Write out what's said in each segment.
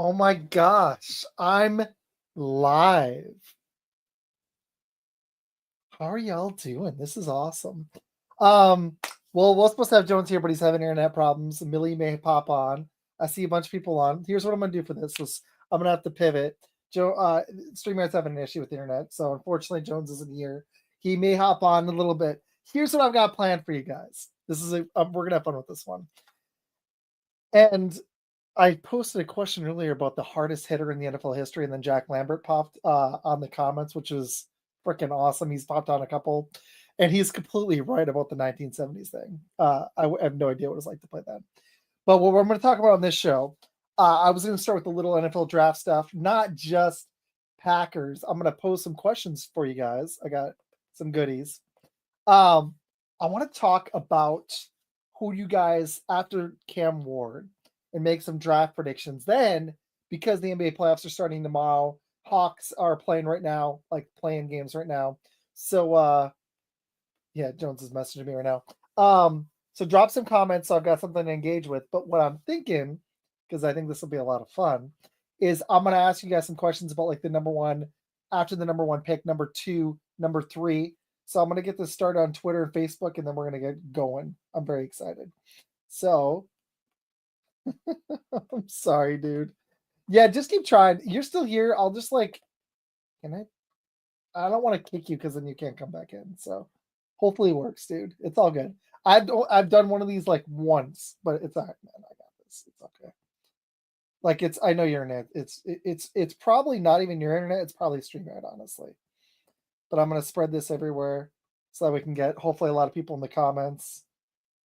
Oh my gosh, I'm live. How are y'all doing? This is awesome. Well, we're supposed to have Jones here, but he's having internet problems. Millie may pop on. I see a bunch of people on. Here's what I'm gonna do for this. I'm gonna have to pivot. Joe, StreamYard's having an issue with the internet, so unfortunately Jones isn't here. He may hop on a little bit. Here's what I've got planned for you guys. We're gonna have fun with this one. And I posted a question earlier about the hardest hitter in the NFL history, and then Jack Lambert popped on the comments, which is freaking awesome. He's popped on a couple, and he's completely right about the 1970s thing. I have no idea what it's like to play that. But what we're going to talk about on this show, I was going to start with the little NFL draft stuff, not just Packers. I'm going to pose some questions for you guys. I got some goodies. I want to talk about who you guys after Cam Ward and make some draft predictions. Then, because the NBA playoffs are starting tomorrow, Hawks are playing right now, like playing games right now. So yeah, Jones is messaging me right now. So drop some comments so I've got something to engage with. But what I'm thinking, because I think this will be a lot of fun, is I'm gonna ask you guys some questions about like the number one after the number one pick, number two, number three. So I'm gonna get this started on Twitter and Facebook, and then we're gonna get going. I'm very excited. So I'm sorry, dude. Yeah, just keep trying. You're still here. I'll just like, can I? I don't want to kick you because then you can't come back in. So hopefully it works, dude. It's all good. I've done one of these like once, but it's all right, man. I got this. It's okay. Like I know your internet. It's probably not even your internet. It's probably StreamYard, honestly. But I'm gonna spread this everywhere so that we can get hopefully a lot of people in the comments.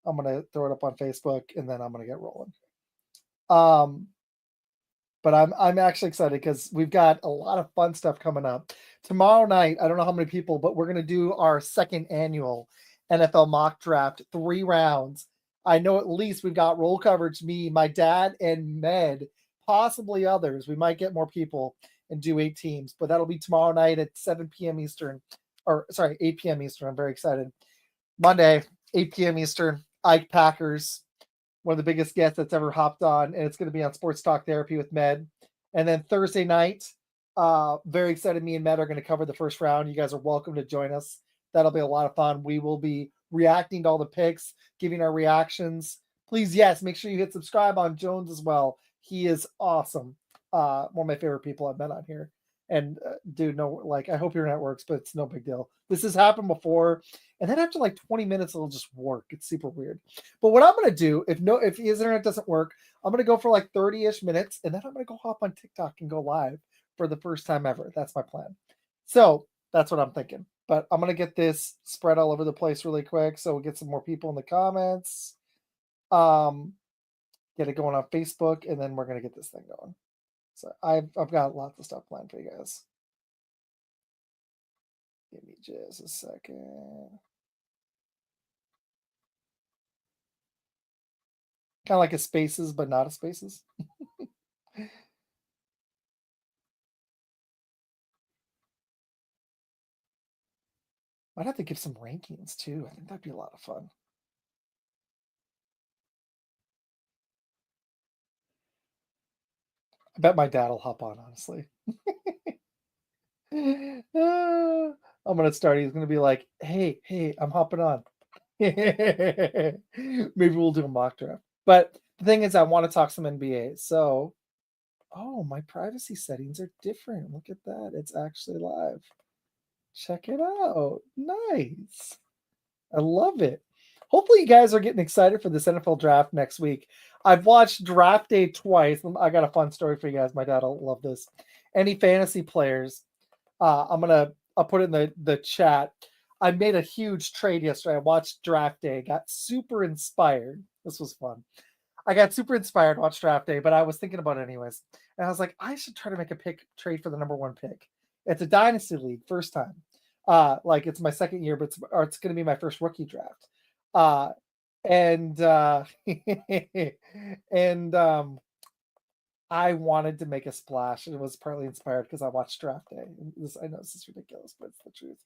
I'm gonna throw it up on Facebook and then I'm gonna get rolling. Um, but I'm actually excited because we've got a lot of fun stuff coming up. Tomorrow night, I don't know how many people, but we're gonna do our second annual NFL mock draft, 3 rounds. I know at least we've got roll coverage, me, my dad, and Med, possibly others. We might get more people and do 8 teams, but that'll be tomorrow night at 7 p.m. Eastern, or sorry, 8 p.m. Eastern. I'm very excited. Monday, 8 p.m. Eastern, Ike Packers, one of the biggest guests that's ever hopped on, and it's going to be on Sports Talk Therapy with Med. And then Thursday night, very excited. Me and Med are going to cover the first round. You guys are welcome to join us. That'll be a lot of fun. We will be reacting to all the picks, giving our reactions. Please, yes, make sure you hit subscribe on Jones as well. He is awesome. One of my favorite people I've met on here. And dude, no, like I hope your net works, but it's no big deal. This has happened before, and then after like 20 minutes, it'll just work. It's super weird. But what I'm gonna do, if his internet doesn't work, I'm gonna go for like 30-ish minutes, and then I'm gonna go hop on TikTok and go live for the first time ever. That's my plan. So that's what I'm thinking. But I'm gonna get this spread all over the place really quick, so we'll get some more people in the comments. Get it going on Facebook, and then we're gonna get this thing going. So I've got lots of stuff planned for you guys. Give me just a second. Kind of like a spaces, but not a spaces. Might have to give some rankings too. I think that'd be a lot of fun. I bet my dad will hop on, honestly. I'm gonna start. He's gonna be like, hey, I'm hopping on. Maybe we'll do a mock draft. But the thing is, I want to talk some NBA. So, oh, my privacy settings are different. Look at that. It's actually live. Check it out. Nice. I love it. Hopefully, you guys are getting excited for this NFL draft next week. I've watched Draft Day twice. I got a fun story for you guys. My dad will love this. Any fantasy players? I'll put it in the chat. I made a huge trade yesterday. I watched Draft Day, got super inspired. This was fun. I got super inspired, watched Draft Day, but I was thinking about it anyways. And I was like, I should try to make a trade for the number one pick. It's a dynasty league, first time. Like it's my second year, but it's going to be my first rookie draft. And and I wanted to make a splash. It was partly inspired because I watched Draft Day. I know this is ridiculous, but it's the truth.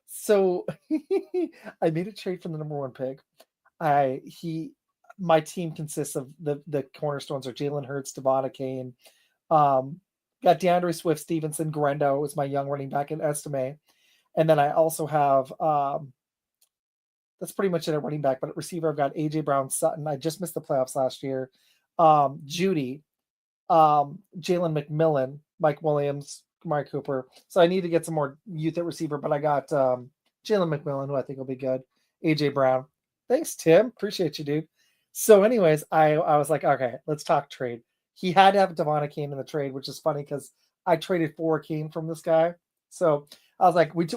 So I made a trade from the number one pick. my team consists of the cornerstones are Jalen Hurts, Devonta Kane, got DeAndre Swift, Stevenson, Grendo is my young running back in Estime, and then I also have that's pretty much it at running back. But at receiver, I've got AJ Brown, Sutton. I just missed the playoffs last year. Judy, Jalen McMillan, Mike Williams, Kamari Cooper. So I need to get some more youth at receiver, but I got Jalen McMillan, who I think will be good. AJ Brown. Thanks, Tim. Appreciate you, dude. So, anyways, I was like, okay, let's talk trade. He had to have Devonta Kane in the trade, which is funny because I traded for Kane from this guy. So I was like, we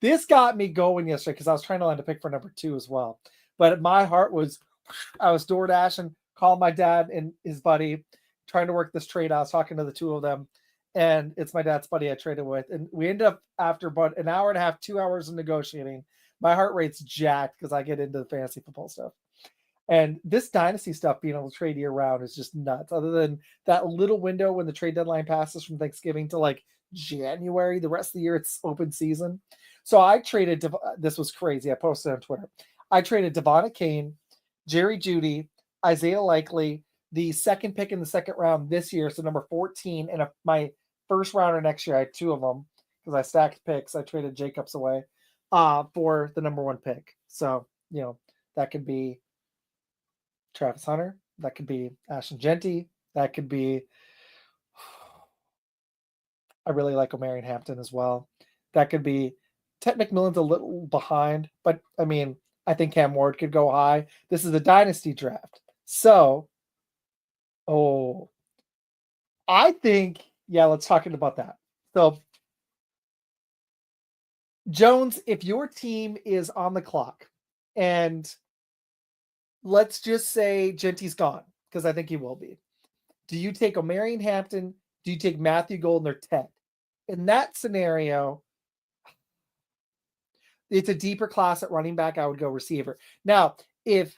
this got me going yesterday because I was trying to land a pick for number 2 as well. But my heart was, I was door dashing, calling my dad and his buddy, trying to work this trade. I was talking to the two of them, and it's my dad's buddy I traded with. And we ended up, after about an hour and a half, 2 hours of negotiating, my heart rate's jacked because I get into the fantasy football stuff. And this dynasty stuff, being able to trade year round, is just nuts. Other than that little window when the trade deadline passes from Thanksgiving to like January, the rest of the year it's open season. So I traded, this was crazy. I posted on Twitter. I traded Devonta Kane, Jerry Jeudy, Isaiah Likely, the second pick in the second round this year, so number 14, and my first rounder next year. I had 2 of them because I stacked picks. I traded Jacobs away for the number 1 pick. So, that could be Travis Hunter. That could be Ashton Genty. That could be, I really like Omarion Hampton as well. That could be, Ted McMillan's a little behind, but I mean, I think Cam Ward could go high. This is a dynasty draft. So, I think, let's talk about that. So, Jones, if your team is on the clock and let's just say Genty's gone, because I think he will be, do you take Omarion Hampton? Do you take Matthew Golden or Ted? In that scenario, it's a deeper class at running back. I would go receiver. Now, if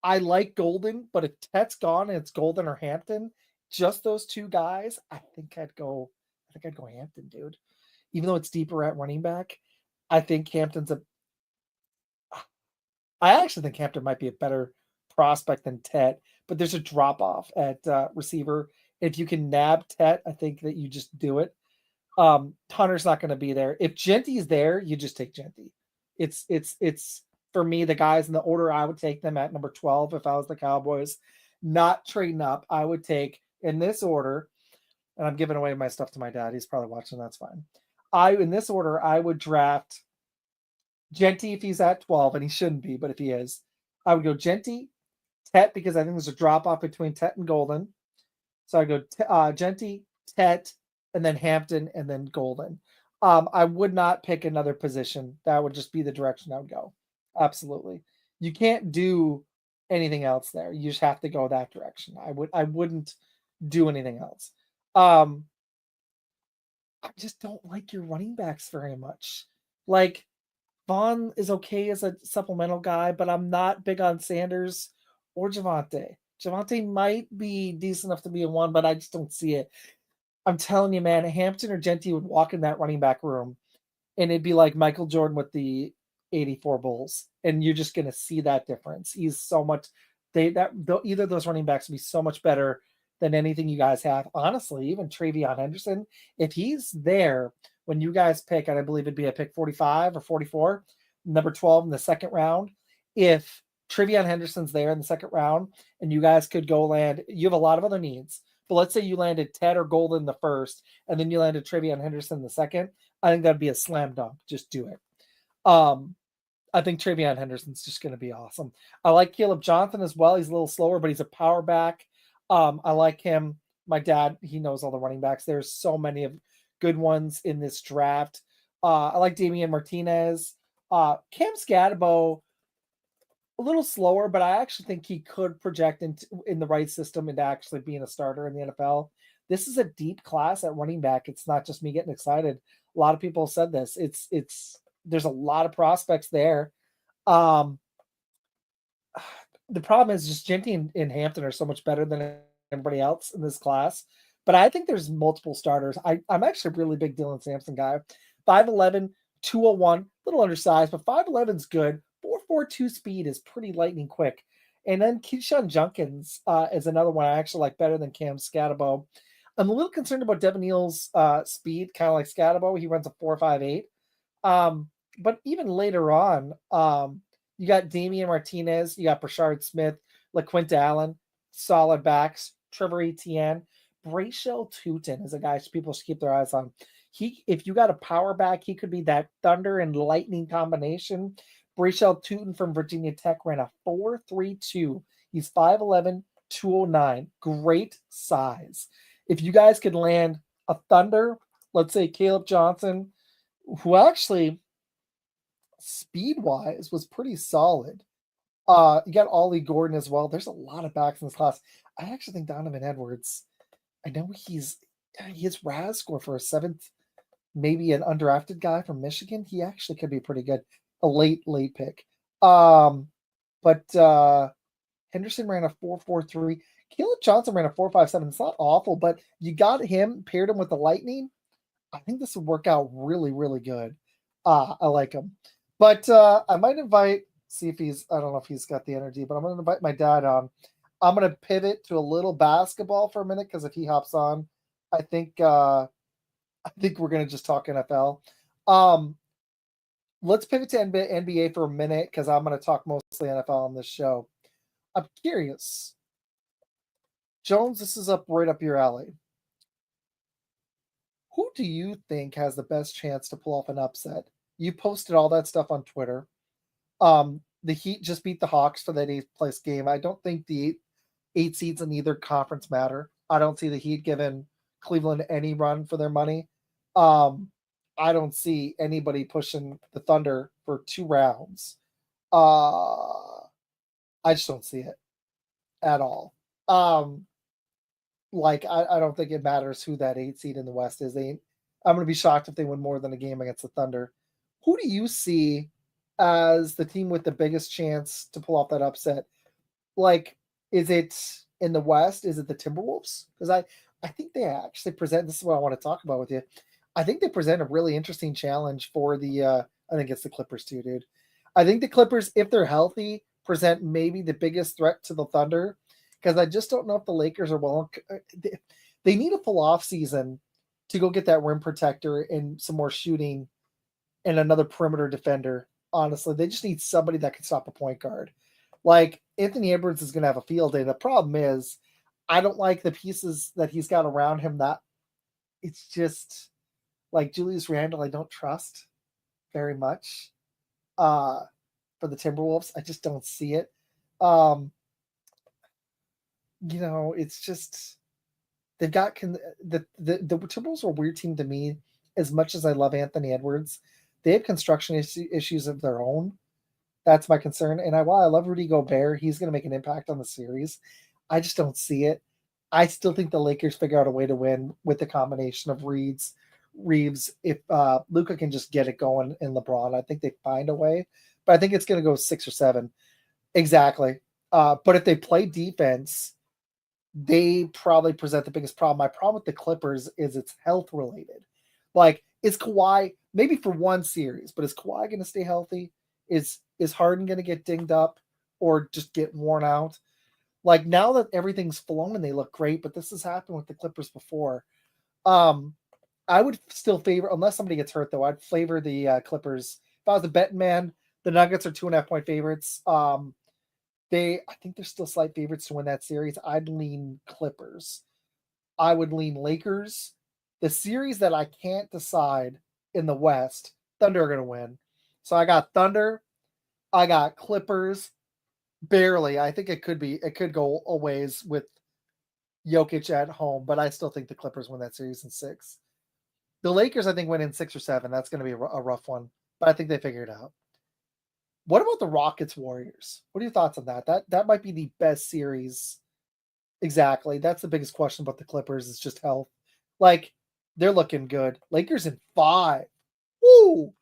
I like Golden, but if Ted's gone and it's Golden or Hampton, just those 2 guys, I think I'd go Hampton, dude. Even though it's deeper at running back, I think Hampton's I actually think Hampton might be a better prospect than Ted, but there's a drop off at receiver. If you can nab Ted, I think that you just do it. Hunter's not going to be there. If Genty's there, you just take Genty. It's for me, the guys in the order I would take them at number 12 if I was the Cowboys, not trading up. I would take in this order, and I'm giving away my stuff to my dad. He's probably watching. That's fine. In this order, I would draft Genty if he's at 12, and he shouldn't be, but if he is, I would go Genty, Tet, because I think there's a drop off between Tet and Golden. So I go Genty, Tet, and then Hampton, and then Golden. I would not pick another position. That would just be the direction I would go. Absolutely. You can't do anything else there. You just have to go that direction. I wouldn't do anything else. I just don't like your running backs very much. Like, Vaughn is okay as a supplemental guy, but I'm not big on Sanders or Javonte. Javonte might be decent enough to be a 1, but I just don't see it. I'm telling you, man, Hampton or Genty would walk in that running back room, and it'd be like Michael Jordan with the 84 Bulls, and you're just going to see that difference. He's so much either of those running backs would be so much better than anything you guys have. Honestly, even Travion Henderson, if he's there when you guys pick, and I believe it'd be a pick 45 or 44, number 12 in the second round. If Travion Henderson's there in the second round, and you guys could go land, you have a lot of other needs. But let's say you landed Ted or Golden the first, and then you landed Travion Henderson the second. I think that'd be a slam dunk. Just do it. I think Travion Henderson's just going to be awesome. I like Caleb Johnson as well. He's a little slower, but he's a power back. I like him. My dad, he knows all the running backs. There's so many of good ones in this draft. I like Damian Martinez. Cam Scadabo, a little slower, but I actually think he could project in the right system into actually being a starter in the NFL. This is a deep class at running back. It's not just me getting excited. A lot of people have said this. There's a lot of prospects there. The problem is just Genty and Hampton are so much better than everybody else in this class. But I think there's multiple starters. I'm actually a really big Dylan Sampson guy. 5'11", 201, a little undersized, but 5'11's good. 4.42 speed is pretty lightning quick. And then Keyshawn Junkins is another one I actually like better than Cam Scatabo. I'm a little concerned about Devin Neal's speed, kind of like Scatabo. He runs a 4.58. But even later on, you got Damian Martinez, you got Brashard Smith, LaQuinta Allen, solid backs, Trevor Etienne. Brayshel Tutin is a guy people should keep their eyes on. If you got a power back, he could be that thunder and lightning combination. Brayshel Tutin from Virginia Tech ran a 4.32. He's 5'11, 209. Great size. If you guys could land a thunder, let's say Caleb Johnson, who actually speed-wise was pretty solid. You got Ollie Gordon as well. There's a lot of backs in this class. I actually think Donovan Edwards, I know his RAS score for a 7th, maybe an undrafted guy from Michigan. He actually could be pretty good. A late pick. But Henderson ran a 4.43. Caleb Johnson ran a 4.57. It's not awful, but you got him, paired him with the Lightning. I think this would work out really, really good. I like him. But I might invite, see if I don't know if he's got the energy, but I'm going to invite my dad on. I'm going to pivot to a little basketball for a minute, because if he hops on, I think we're going to just talk NFL. Let's pivot to NBA for a minute, because I'm going to talk mostly NFL on this show. I'm curious. Jones, this is right up your alley. Who do you think has the best chance to pull off an upset? You posted all that stuff on Twitter. The Heat just beat the Hawks for that 8th place game. I don't think the 8 seeds in either conference matter. I don't see the Heat giving Cleveland any run for their money. I don't see anybody pushing the Thunder for 2 rounds. I just don't see it at all. I don't think it matters who that 8 seed in the West is. I'm going to be shocked if they win more than a game against the Thunder. Who do you see as the team with the biggest chance to pull off that upset? Is it in the West? Is it the Timberwolves? Because I think they actually present, this is what I want to talk about with you. I think they present a really interesting challenge for I think it's the Clippers too, dude. I think the Clippers, if they're healthy, present maybe the biggest threat to the Thunder, because I just don't know if the Lakers are they need a full off season to go get that rim protector and some more shooting and another perimeter defender. Honestly, they just need somebody that can stop a point guard. Anthony Edwards is going to have a field day. The problem is, I don't like the pieces that he's got around him. That it's just like Julius Randle, I don't trust very much. For the Timberwolves, I just don't see it. It's just they've got the Timberwolves are a weird team to me. As much as I love Anthony Edwards, they have construction issues of their own. That's my concern. And while I love Rudy Gobert, he's going to make an impact on the series. I just don't see it. I still think the Lakers figure out a way to win with the combination of Reeves. If Luka can just get it going in LeBron, I think they find a way. But I think it's going to go 6 or 7. Exactly. But if they play defense, they probably present the biggest problem. My problem with the Clippers is it's health related. Is Kawhi, maybe for one series, but is Kawhi going to stay healthy? Is Harden going to get dinged up or just get worn out? Now that everything's flown and they look great, but this has happened with the Clippers before. I would still favor, unless somebody gets hurt though, I'd favor the Clippers. If I was a betting man, the Nuggets are 2.5-point favorites. I think they're still slight favorites to win that series. I'd lean Clippers. I would lean Lakers. The series that I can't decide in the West, Thunder are going to win. So I got Thunder. I got Clippers. Barely. I think it could go a ways with Jokic at home, but I still think the Clippers win that series in 6. The Lakers, I think, win in 6 or 7. That's going to be a rough one, but I think they figure it out. What about the Rockets Warriors? What are your thoughts on that? That might be the best series. Exactly. That's the biggest question about the Clippers is just health. They're looking good. Lakers in 5. Woo!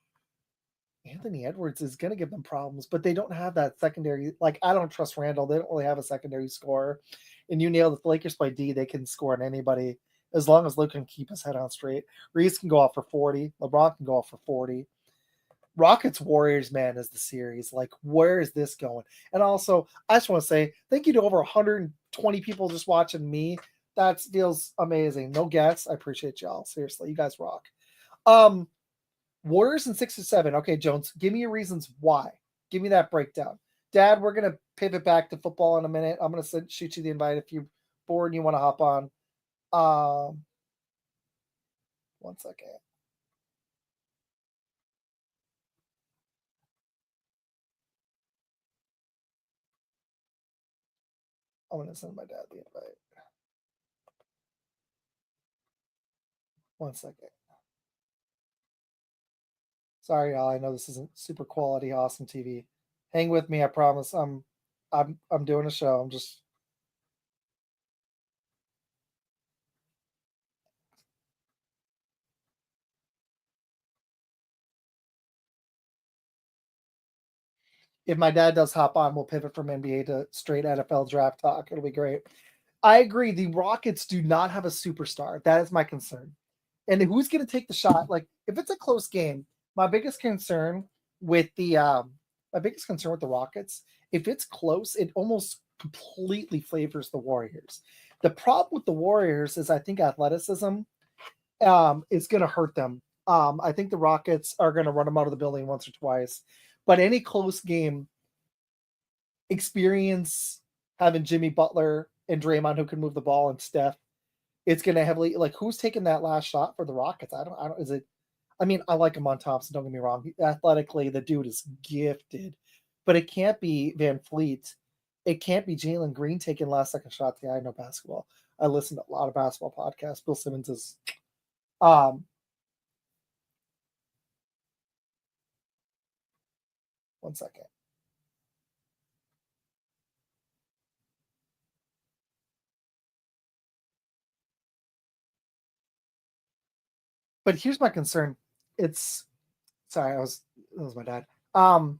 Anthony Edwards is going to give them problems, but they don't have that secondary. I don't trust Randall. They don't really have a secondary scorer. And you nailed it. If the Lakers play D, they can score on anybody as long as Luke can keep his head on straight. Reeves can go off for 40. LeBron can go off for 40. Rockets Warriors, man, is the series. Like, where is this going? And also, I just want to say thank you to over 120 people just watching me. That feels amazing. No guests. I appreciate y'all. Seriously, you guys rock. Warriors in 6 or 7. Okay, Jones, give me your reasons why. Give me that breakdown. Dad, we're gonna pivot back to football in a minute. I'm gonna shoot you the invite if you're bored and you want to hop on. 1 second. I'm gonna send my dad the invite. 1 second. Sorry, y'all. I know this isn't super quality, awesome TV. Hang with me, I promise. I'm doing a show. I'm just if my dad does hop on, we'll pivot from NBA to straight NFL draft talk. It'll be great. I agree. The Rockets do not have a superstar. That is my concern. And who's going to take the shot? Like, if it's a close game, my biggest concern with the Rockets, if it's close, it almost completely flavors the Warriors. The problem with the Warriors is I think athleticism is going to hurt them. I think the Rockets are going to run them out of the building once or twice. But any close game, experience having Jimmy Butler and Draymond who can move the ball and Steph, it's going to heavily like who's taking that last shot for the Rockets? I don't. Is it? I mean, I like him on Thompson. Don't get me wrong. Athletically, the dude is gifted, but it can't be Van Fleet. It can't be Jalen Green taking last second shots. Yeah, I know basketball. I listen to a lot of basketball podcasts. Bill Simmons is. Um, 1 second. But here's my concern. It's sorry, that was my dad. And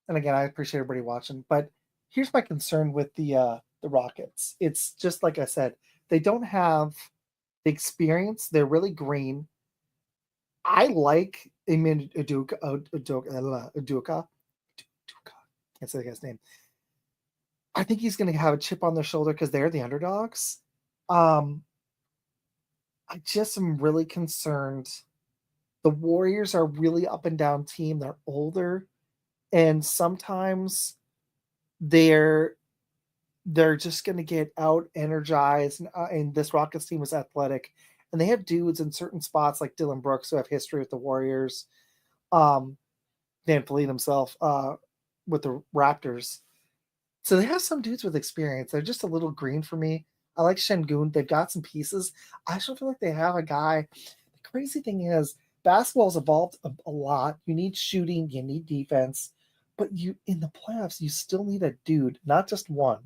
again, I appreciate everybody watching, but here's my concern with the Rockets. It's just like I said, they don't have the experience. They're really green. I like Amin Udoka. Can't say the guy's name. I think he's going to have a chip on their shoulder because they're the underdogs. Um, I just am really concerned. The Warriors are really up and down team. They're older, and sometimes they're just going to get out energized. And this Rockets team is athletic, and they have dudes in certain spots like Dylan Brooks who have history with the Warriors. Um, Van Fleet himself with the Raptors. So they have some dudes with experience. They're just a little green for me. I like Şengün. They've got some pieces. I still feel like they have a guy. The crazy thing is, basketball's evolved a lot. You need shooting, you need defense, but you in the playoffs, you still need a dude, not just one.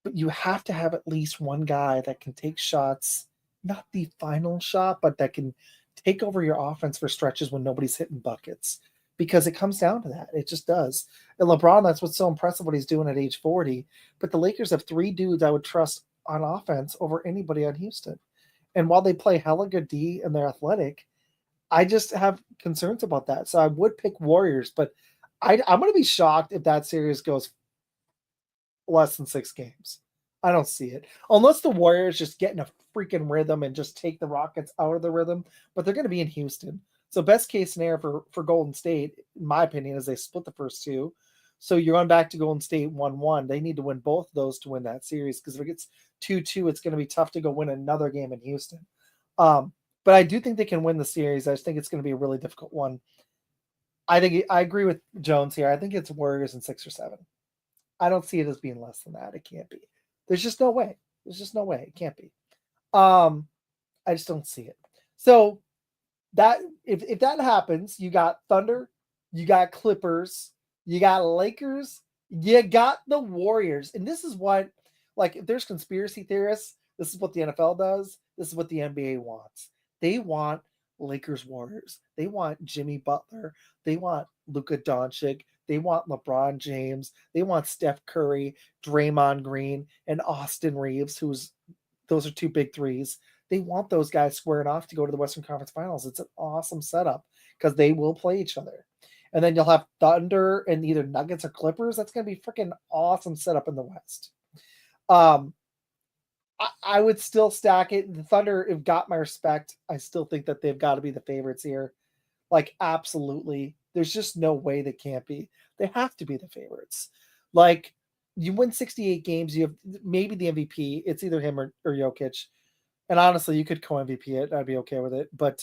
But you have to have at least one guy that can take shots, not the final shot, but that can take over your offense for stretches when nobody's hitting buckets. Because it comes down to that. It just does. And LeBron, that's what's so impressive what he's doing at age 40. But the Lakers have 3 dudes I would trust on offense over anybody on Houston. And while they play hella good D and they're athletic, I just have concerns about that. So I would pick Warriors, but I'm going to be shocked if that series goes less than 6 games. I don't see it. Unless the Warriors just get in a freaking rhythm and just take the Rockets out of the rhythm, but they're going to be in Houston. So best case scenario for Golden State, in my opinion, is they split the first 2. So you're going back to Golden State 1-1. They need to win both of those to win that series because if it gets 2-2, it's going to be tough to go win another game in Houston. But I do think they can win the series. I just think it's going to be a really difficult one. I agree with Jones here. I think it's Warriors in 6 or 7. I don't see it as being less than that. It can't be. There's just no way. There's just no way. It can't be. I just don't see it. So that if that happens, you got Thunder, you got Clippers, you got Lakers, you got the Warriors. And this is what, like, if there's conspiracy theorists, this is what the NFL does. This is what the NBA wants. They want Lakers Warriors. They want Jimmy Butler. They want Luka Doncic. They want LeBron James. They want Steph Curry, Draymond Green, and Austin Reeves, those are 2 big threes. They want those guys squaring off to go to the Western Conference Finals. It's an awesome setup because they will play each other. And then you'll have Thunder and either Nuggets or Clippers. That's going to be freaking awesome setup in the West. I would still stack it. The Thunder have got my respect. I still think that they've got to be the favorites here. Like, absolutely. There's just no way they can't be. They have to be the favorites. Like, you win 68 games, you have maybe the MVP. It's either him or Jokic. And honestly, you could co-MVP it. I'd be okay with it. But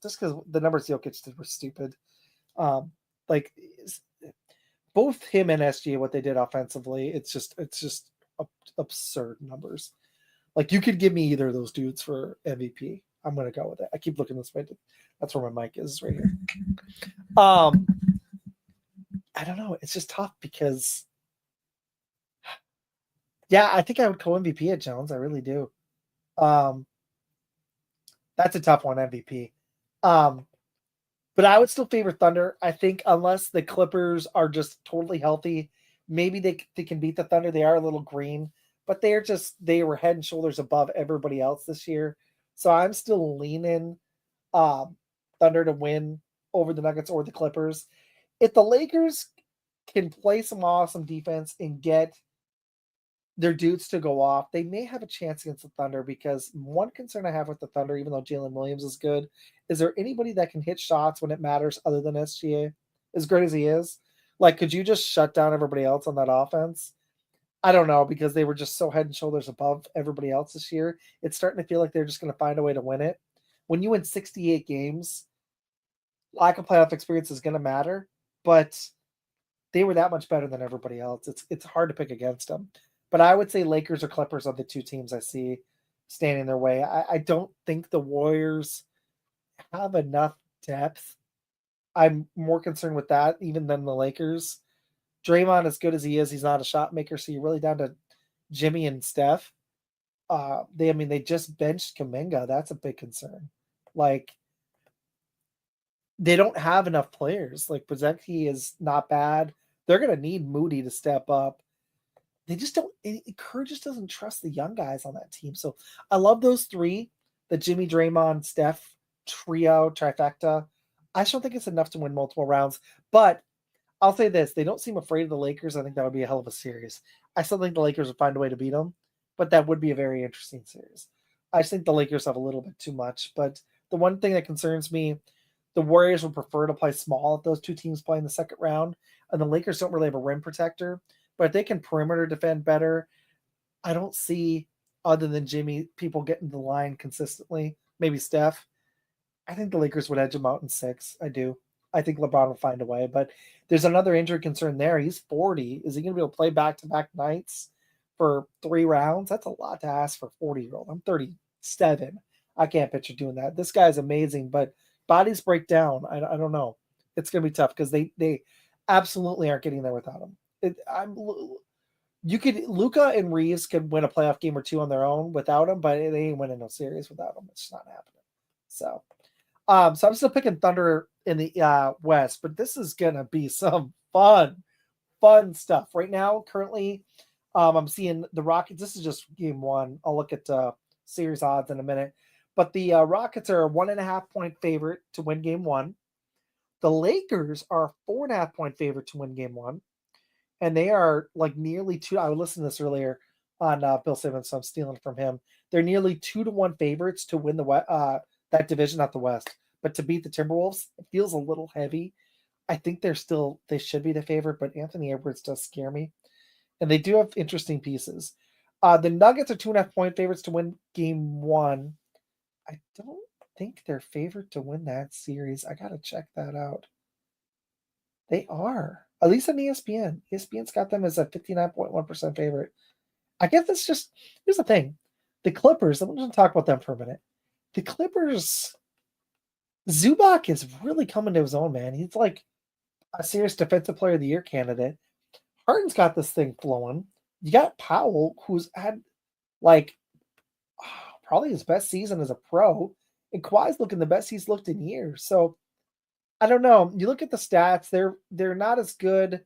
just because the numbers Jokic did were stupid. Like, both him and SGA, what they did offensively, it's just absurd numbers. Like, you could give me either of those dudes for MVP. I'm going to go with it. I keep looking this way. That's where my mic is, right here. I don't know. It's just tough because, yeah, I think I would co-MVP at Jones. I really do. That's a tough one, MVP. But I would still favor Thunder. I think unless the Clippers are just totally healthy, maybe they can beat the Thunder. They are a little green, but they were head and shoulders above everybody else this year. So I'm still leaning Thunder to win over the Nuggets or the Clippers. If the Lakers can play some awesome defense and get their dudes to go off, they may have a chance against the Thunder, because one concern I have with the Thunder, even though Jalen Williams is good, is there anybody that can hit shots when it matters other than SGA? As great as he is, like, could you just shut down everybody else on that offense? I don't know, because they were just so head and shoulders above everybody else this year. It's starting to feel like they're just going to find a way to win it. When you win 68 games, lack of playoff experience is going to matter, but they were that much better than everybody else. It's hard to pick against them. But I would say Lakers or Clippers are the two teams I see standing in their way. I don't think the Warriors have enough depth. I'm more concerned with that even than the Lakers. Draymond, as good as he is, he's not a shot maker, so you're really down to Jimmy and Steph. They just benched Kuminga. That's a big concern. Like, they don't have enough players. Like, Podziemski is not bad. They're going to need Moody to step up. They just don't. Kerr just doesn't trust the young guys on that team. So I love those three, the Jimmy, Draymond, Steph trio, trifecta. I just don't think it's enough to win multiple rounds. But I'll say this: they don't seem afraid of the Lakers. I think that would be a hell of a series. I still think the Lakers would find a way to beat them, but that would be a very interesting series. I just think the Lakers have a little bit too much. But the one thing that concerns me, the Warriors would prefer to play small if those two teams play in the second round, and the Lakers don't really have a rim protector. But if they can perimeter defend better, I don't see, other than Jimmy, people getting the line consistently. Maybe Steph. I think the Lakers would edge them out in 6. I do. I think LeBron will find a way. But there's another injury concern there. He's 40. Is he going to be able to play back-to-back nights for 3 rounds? That's a lot to ask for a 40-year-old. I'm 37. I can't picture doing that. This guy's amazing, but bodies break down. I don't know. It's going to be tough because they absolutely aren't getting there without him. Luka and Reeves could win a playoff game or 2 on their own without him, but they ain't winning no series without him. It's just not happening. So I'm still picking Thunder in the West, but this is gonna be some fun stuff. Right now, currently, I'm seeing the Rockets. This is just game 1. I'll look at series odds in a minute, but the Rockets are a 1.5 point favorite to win game 1. The Lakers are a 4.5 point favorite to win game 1. And they are like nearly 2. I listened to this earlier on Bill Simmons, so I'm stealing from him. They're nearly 2-1 favorites to win the that division, not the West, but to beat the Timberwolves. It feels a little heavy. I think they should be the favorite, but Anthony Edwards does scare me, and they do have interesting pieces. The Nuggets are 2.5 point favorites to win game 1. I don't think they're favored to win that series. I gotta check that out. They are. At least on ESPN. ESPN's got them as a 59.1% favorite. I guess it's just, here's the thing. The Clippers, I'm going to talk about them for a minute. The Clippers, Zubac is really coming to his own, man. He's like a serious defensive player of the year candidate. Harden's got this thing flowing. You got Powell, who's had like probably his best season as a pro. And Kawhi's looking the best he's looked in years. So I don't know. You look at the stats; they're not as good.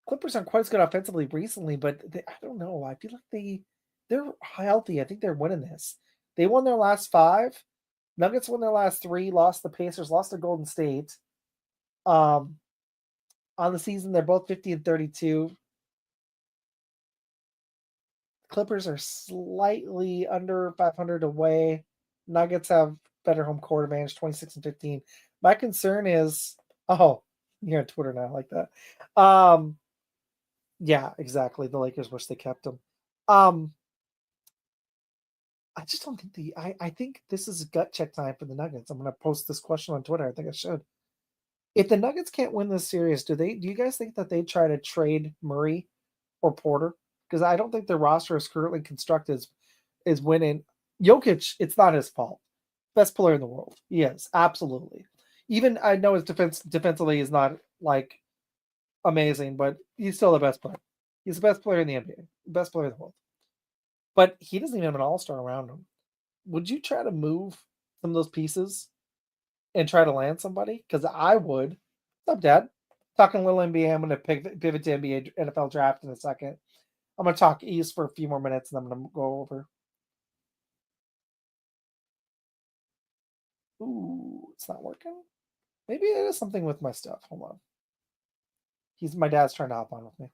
Clippers aren't quite as good offensively recently, but I don't know. I feel like they're healthy. I think they're winning this. They won their last 5. Nuggets won their last 3, lost the Pacers, lost to Golden State. On the season, they're both 50 and 32. Clippers are slightly under 500 away. Nuggets have better home court advantage, 26 and 15. My concern is, you're on Twitter now, I like that. Yeah, exactly. The Lakers wish they kept him. I just don't think I think this is gut check time for the Nuggets. I'm going to post this question on Twitter. I think I should. If the Nuggets can't win this series, do you guys think that they try to trade Murray or Porter? Because I don't think the roster is currently constructed is winning. Jokic, it's not his fault. Best player in the world. He is, absolutely. Even I know his defensively is not like amazing, but he's still the best player. He's the best player in the NBA, best player in the world. But he doesn't even have an all-star around him. Would you try to move some of those pieces and try to land somebody? Because I would. What's up, Dad? Talking a little NBA. I'm going to pivot to NBA NFL draft in a second. I'm going to talk East for a few more minutes, and I'm going to go over. Ooh, it's not working. Maybe it is something with my stuff. Hold on. My dad's trying to hop on with me.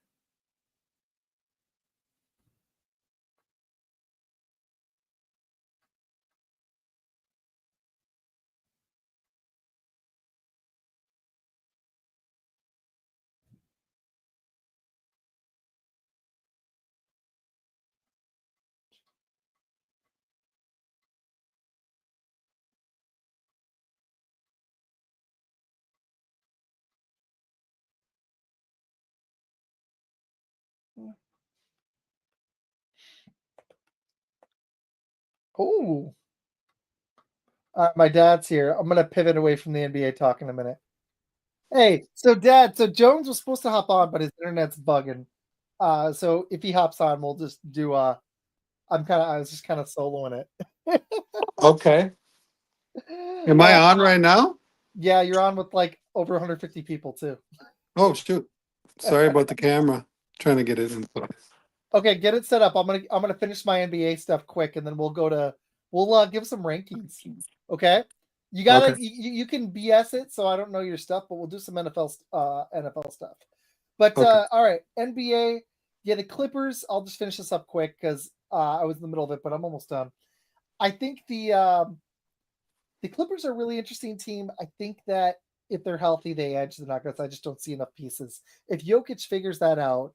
Oh, my dad's here. I'm going to pivot away from the NBA talk in a minute. Hey, so Dad, so Jones was supposed to hop on, but his internet's bugging. So if he hops on, we'll just do I was just kind of soloing it. Okay. Am I on right now? Yeah, you're on with like over 150 people too. Oh shoot. Sorry about the camera. Trying to get it in place. Okay, get it set up. I'm gonna finish my NBA stuff quick, and then we'll give some rankings. Okay, you can BS it, so I don't know your stuff, but we'll do some NFL stuff. But Okay. all right, NBA. Yeah, the Clippers. I'll just finish this up quick because I was in the middle of it, but I'm almost done. I think the Clippers are a really interesting team. I think that if they're healthy, they edge the Nuggets. I just don't see enough pieces. If Jokic figures that out,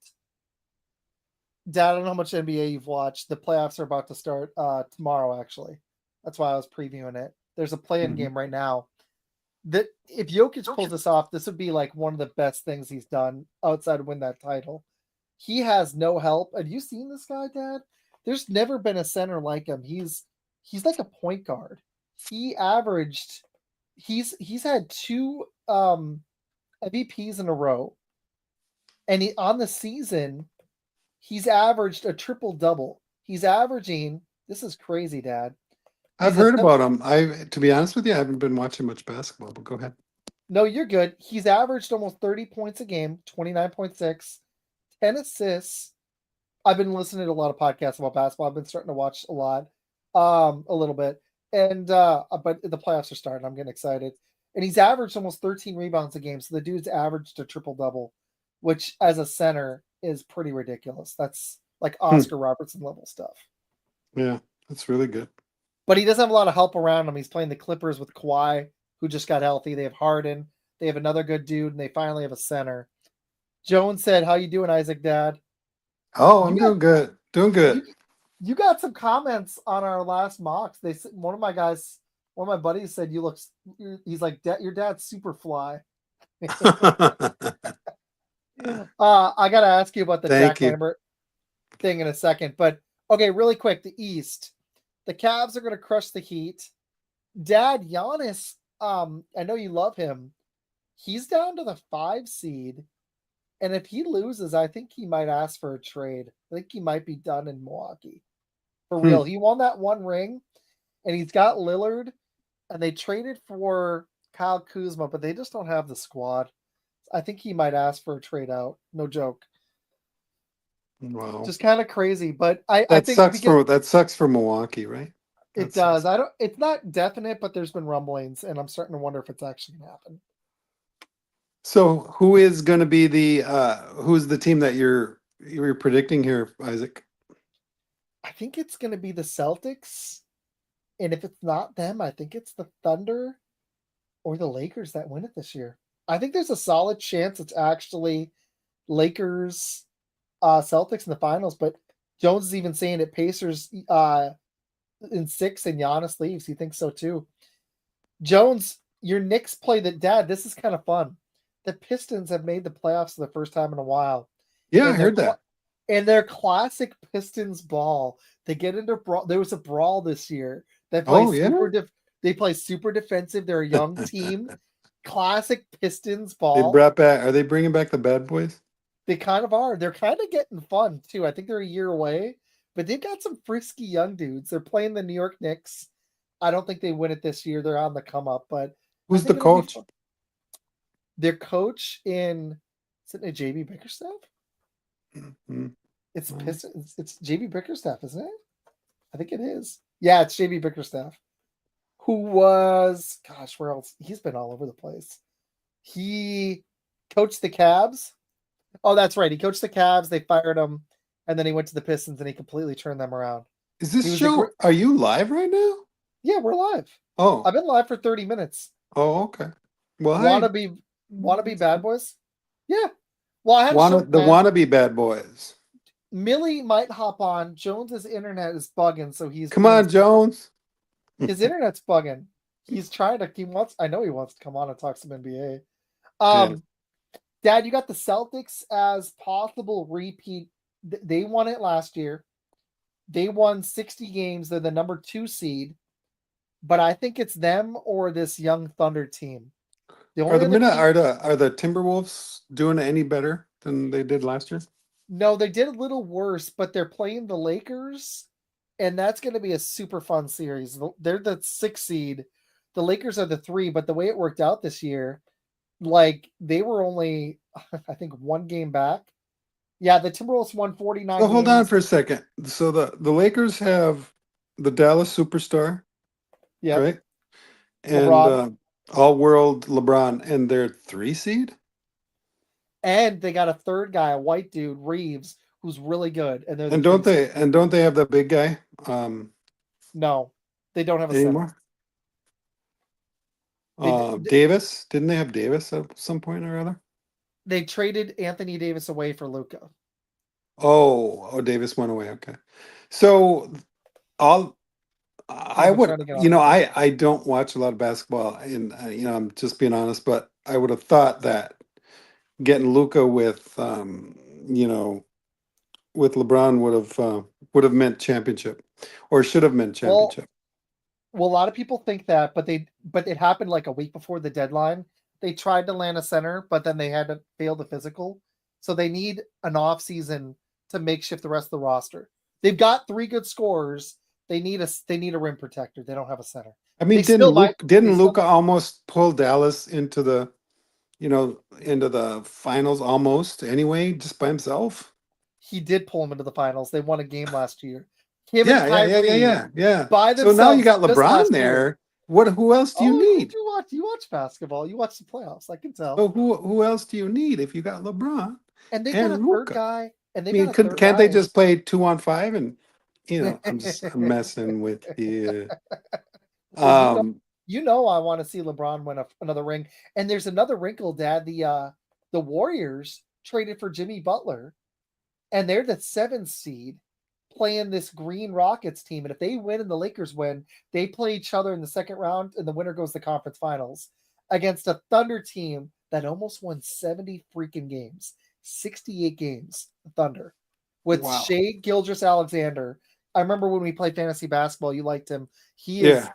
Dad, I don't know how much NBA you've watched. The playoffs are about to start tomorrow, actually. That's why I was previewing it. There's a play-in game right now. That if Jokic pulls this off, this would be like one of the best things he's done outside of win that title. He has no help. Have you seen this guy, Dad? There's never been a center like him. He's like a point guard. He's had 2 MVPs in a row. And on the season, he's averaged a triple-double. He's averaging, this is crazy, Dad. I've heard about him. To be honest with you, I haven't been watching much basketball, but go ahead. No, you're good. He's averaged almost 30 points a game, 29.6, 10 assists. I've been listening to a lot of podcasts about basketball. I've been starting to watch a lot, a little bit. And but the playoffs are starting. I'm getting excited. And he's averaged almost 13 rebounds a game. So the dude's averaged a triple-double, which as a center is pretty ridiculous. That's like Oscar Robertson level stuff. Yeah, that's really good. But he doesn't have a lot of help around him. He's playing the Clippers with Kawhi, who just got healthy. They have Harden. They have another good dude, and they finally have a center. Jones said, "How you doing, Isaac, Dad?" Oh, I'm doing good. Doing good. You got some comments on our last mocks. One of my buddies said he's like, your dad's super fly. I gotta ask you about the Jack Lambert thing in a second, but okay, really quick, the East. The Cavs are gonna crush the Heat. Dad, Giannis, I know you love him. He's down to the 5 seed. And if he loses, I think he might ask for a trade. I think he might be done in Milwaukee. For real. He won that 1 ring, and he's got Lillard, and they traded for Kyle Kuzma, but they just don't have the squad. I think he might ask for a trade out. No joke. Wow. Just kind of crazy. But I think that sucks for Milwaukee, right? It does. I don't. It's not definite, but there's been rumblings, and I'm starting to wonder if it's actually going to happen. So who is going to be who's the team that you're predicting here, Isaac? I think it's going to be the Celtics, and if it's not them, I think it's the Thunder or the Lakers that win it this year. I think there's a solid chance it's actually Lakers, Celtics in the finals. But Jones is even saying it Pacers in 6 and Giannis leaves. He thinks so too. Jones, your Knicks play the dad. This is kind of fun. The Pistons have made the playoffs for the first time in a while. Yeah, I heard that. And their classic Pistons ball. They get into brawl. There was a brawl this year. They play they play super defensive. They're a young team. Classic Pistons ball. Are they bringing back the bad boys? They kind of are. They're kind of getting fun too. I think they're a year away, but they've got some frisky young dudes. They're playing the New York Knicks. I don't think they win it this year. They're on the come up, but who's the coach? Their coach is it JB Bickerstaff? Mm-hmm. It's Pistons. It's JB Bickerstaff, isn't it? I think it is. Yeah, it's JB Bickerstaff. Who was where else? He's been all over the place. He coached the Cavs. Oh, that's right. He coached the Cavs. They fired him, and then he went to the Pistons, and he completely turned them around. Is this show? Are you live right now? Yeah, we're live. Oh, I've been live for 30 minutes. Oh, okay. Well, wannabe bad boys? Yeah. Well, I had the wannabe bad boys. Millie might hop on. Jones's internet is bugging, so he's come on, Jones. His internet's bugging. He's trying to. I know he wants to come on and talk some NBA. Dad, you got the Celtics as possible repeat. They won it last year. They won 60 games. They're the number 2 seed. But I think it's them or this young Thunder team. Are the Timberwolves doing any better than they did last year? No, they did a little worse, but they're playing the Lakers, and that's going to be a super fun series. They're the 6 seed. The Lakers are the 3, but the way it worked out this year, like they were only, I think, 1 game back. Yeah, the Timberwolves won 49 hold on for a second. So the Lakers have the Dallas superstar, right? And all-world LeBron, and they're 3 seed? And they got a third guy, a white dude, Reeves, who's really good. And don't they have the big guy? No, they don't have a anymore. Davis, didn't they have Davis at some point or other? They traded Anthony Davis away for Luka. Oh, Davis went away. Okay, so I don't watch a lot of basketball, and I'm just being honest, but I would have thought that getting Luka with with LeBron would have meant championship, or should have meant championship. Well, a lot of people think that, but it happened like a week before the deadline. They tried to land a center, but then they had to fail the physical. So they need an off season to makeshift the rest of the roster. They've got 3 good scorers. They need a rim protector. They don't have a center. I mean, didn't Luka almost pull Dallas into the finals almost anyway, just by himself? He did pull him into the finals. They won a game last year. Yeah. So now you got LeBron there. Who else do you need? You watch basketball. You watch the playoffs. I can tell. So who else do you need if you got LeBron? And they got a third guy. And can't they just play 2-on-5? And I'm messing with you. I want to see LeBron win another ring. And there's another wrinkle, Dad. The Warriors traded for Jimmy Butler, and they're the 7th seed playing this Green Rockets team. And if they win and the Lakers win, they play each other in the second round, and the winner goes to the conference finals against a Thunder team that almost won 70 freaking games, 68 games. The Thunder with Shai Gilgeous-Alexander. I remember when we played fantasy basketball, you liked him. He is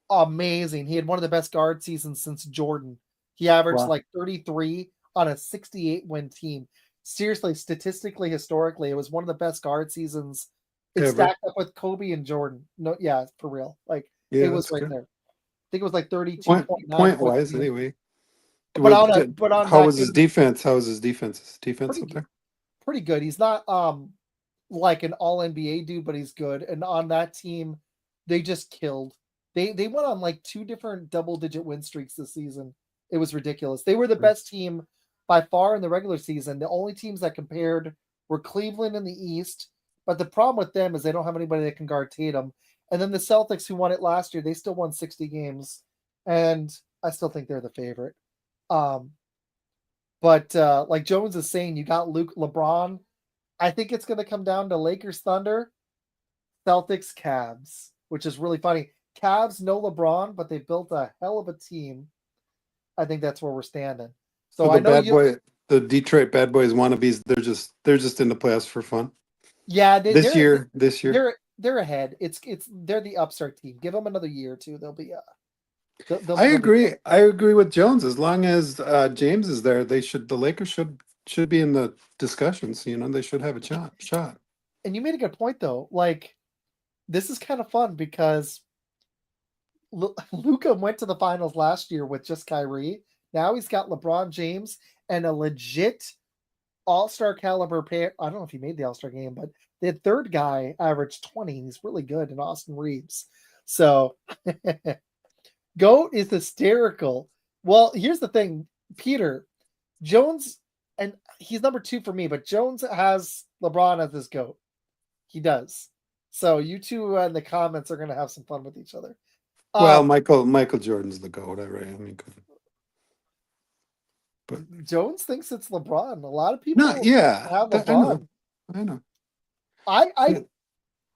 amazing. He had one of the best guard seasons since Jordan. He averaged like 33 on a 68 win team. Seriously, statistically, historically, it was one of the best guard seasons. It stacked up with Kobe and Jordan. No, yeah, for real. Like it was right there. I think it was like 32.9 point wise anyway. How was his defense? How was his defense? Is his defense up there? Pretty good. He's not like an all NBA dude, but he's good. And on that team, they just killed. They went on like 2 different double-digit win streaks this season. It was ridiculous. They were the best team by far in the regular season. The only teams that compared were Cleveland in the East, but the problem with them is they don't have anybody that can guard Tatum. And then the Celtics, who won it last year, they still won 60 games, and I still think they're the favorite. But like Jones is saying, you got LeBron. I think it's going to come down to Lakers, Thunder, Celtics, Cavs, which is really funny. Cavs, no LeBron, but they built a hell of a team. I think that's where we're standing. So I know the Detroit Bad Boys wannabes, they're just in the playoffs for fun. Yeah, this year, they're ahead. They're the upstart team. Give them another year or two. They'll be. I agree. I agree with Jones. As long as James is there, the Lakers should be in the discussions. You know, they should have a shot. And you made a good point though. Like, this is kind of fun because Luka went to the finals last year with just Kyrie. Now he's got LeBron James and a legit all-star caliber pair. I don't know if he made the all-star game, but the third guy averaged 20. He's really good in Austin Reeves. So GOAT is hysterical. Well, here's the thing, Peter. Jones, and he's number 2 for me, but Jones has LeBron as his GOAT. He does. So you two in the comments are going to have some fun with each other. Well, Michael Jordan's the GOAT, right? I mean, but Jones thinks it's LeBron. A lot of people have LeBron. I know.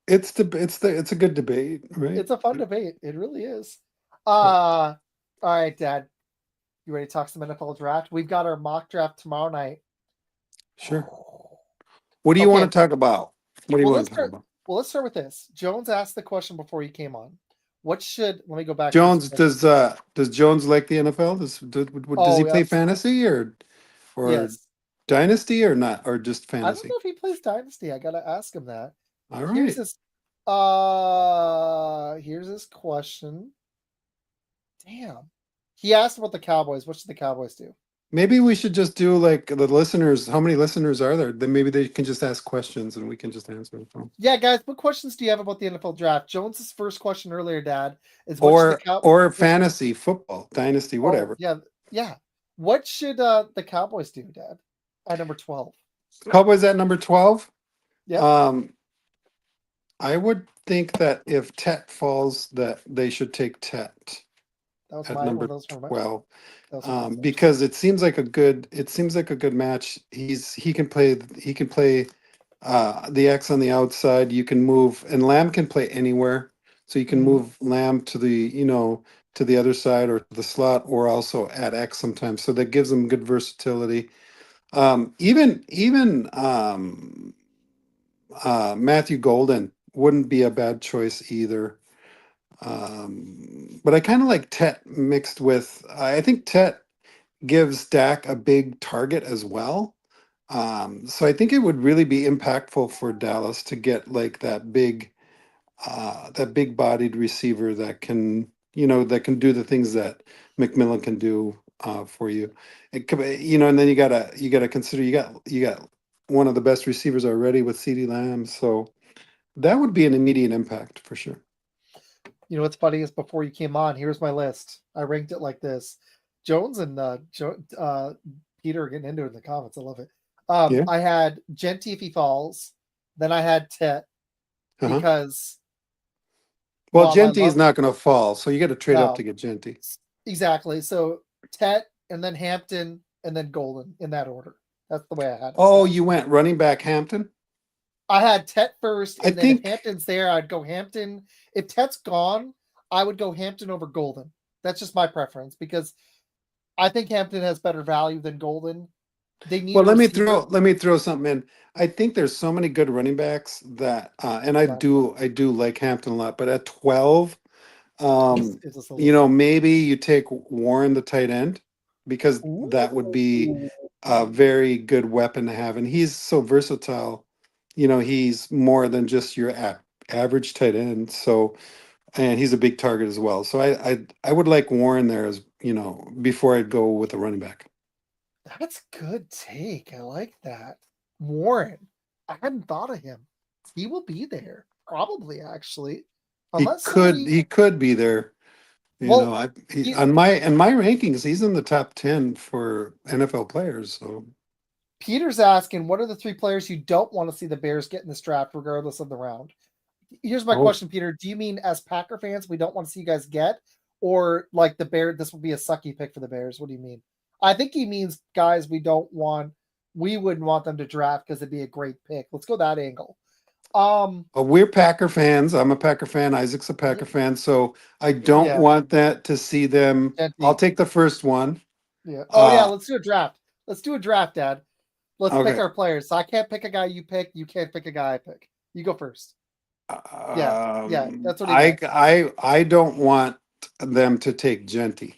It's a good debate, right? It's a fun debate. It really is. All right, Dad. You ready to talk some NFL draft? We've got our mock draft tomorrow night. Sure. What do you want to talk about? What do you want to talk about? Well, let's start with this. Jones asked the question before you came on. Let me go back. Jones, does Jones like the NFL? Does he play fantasy or yes. Dynasty or not, or just fantasy? I don't know if he plays Dynasty. I gotta ask him that. All right. Here's his question. Damn. He asked about the Cowboys. What should the Cowboys do? Maybe we should just do like the listeners. How many listeners are there? Then maybe they can just ask questions and we can just answer them. Yeah, guys, what questions do you have about the NFL draft? Jones's first question earlier, Dad, is or fantasy football, Dynasty, whatever. Yeah. What should the Cowboys do, Dad? At number 12. Cowboys at number 12? Yeah. I would think that if Tet falls, that they should take Tet at number 12. Because it seems like a good match. He can play the X on the outside. You can move, and Lamb can play anywhere. So you can move Lamb to the other side or the slot, or also at X sometimes. So that gives them good versatility. Even Matthew Golden wouldn't be a bad choice either. But I kind of like Tet mixed with. I think Tet gives Dak a big target as well. So I think it would really be impactful for Dallas to get like that big bodied receiver that can do the things that McMillan can do for you. And then you gotta consider you got one of the best receivers already with CeeDee Lamb. So that would be an immediate impact for sure. You know what's funny is before you came on, here's my list. I ranked it like this. Jones and Peter are getting into it in the comments. I love it. I had Genty if he falls. Then I had Tet because. Well, Genty is not going to fall, so you got to trade up to get Genty. Exactly. So Tet and then Hampton and then Golden in that order. That's the way I had it. Oh, you went running back Hampton? I had Tet first, and then if Hampton's there, I'd go Hampton. If Tet's gone, I would go Hampton over Golden. That's just my preference because I think Hampton has better value than Golden. They need. Well, let me throw something in. I think there's so many good running backs that, and I do like Hampton a lot. But at 12, maybe you take Warren, the tight end, because that would be a very good weapon to have, and he's so versatile. He's more than just your average tight end. So, and he's a big target as well. So I would like Warren there as before I'd go with a running back. That's a good take. I like that. Warren. I hadn't thought of him. He will be there. Probably, actually. unless somebody. He could be there. You know, Well, Pe- on my rankings, he's in the top 10 for NFL players. So, Peter's asking, what are the three players you don't want to see the Bears get in this draft, regardless of the round? Here's my oh, question, Peter. Do you mean as Packer fans we don't want to see you guys get, or like the Bear? This would be a sucky pick for the Bears. What do you mean? I think he means guys we don't want. We wouldn't want them to draft because it'd be a great pick. Let's go that angle. we're Packer fans. I'm a Packer fan. Isaac's a Yeah, Packer fan. So I don't yeah, want that to see them. I'll Genty, take the first one. yeah. Oh yeah, Uh, let's do a draft. Let's do a draft, Dad. Let's pick okay. our players. So I can't pick a guy you pick. You can't pick a guy I pick. You go first. Yeah, yeah. That's what he meant. I don't want them to take Genty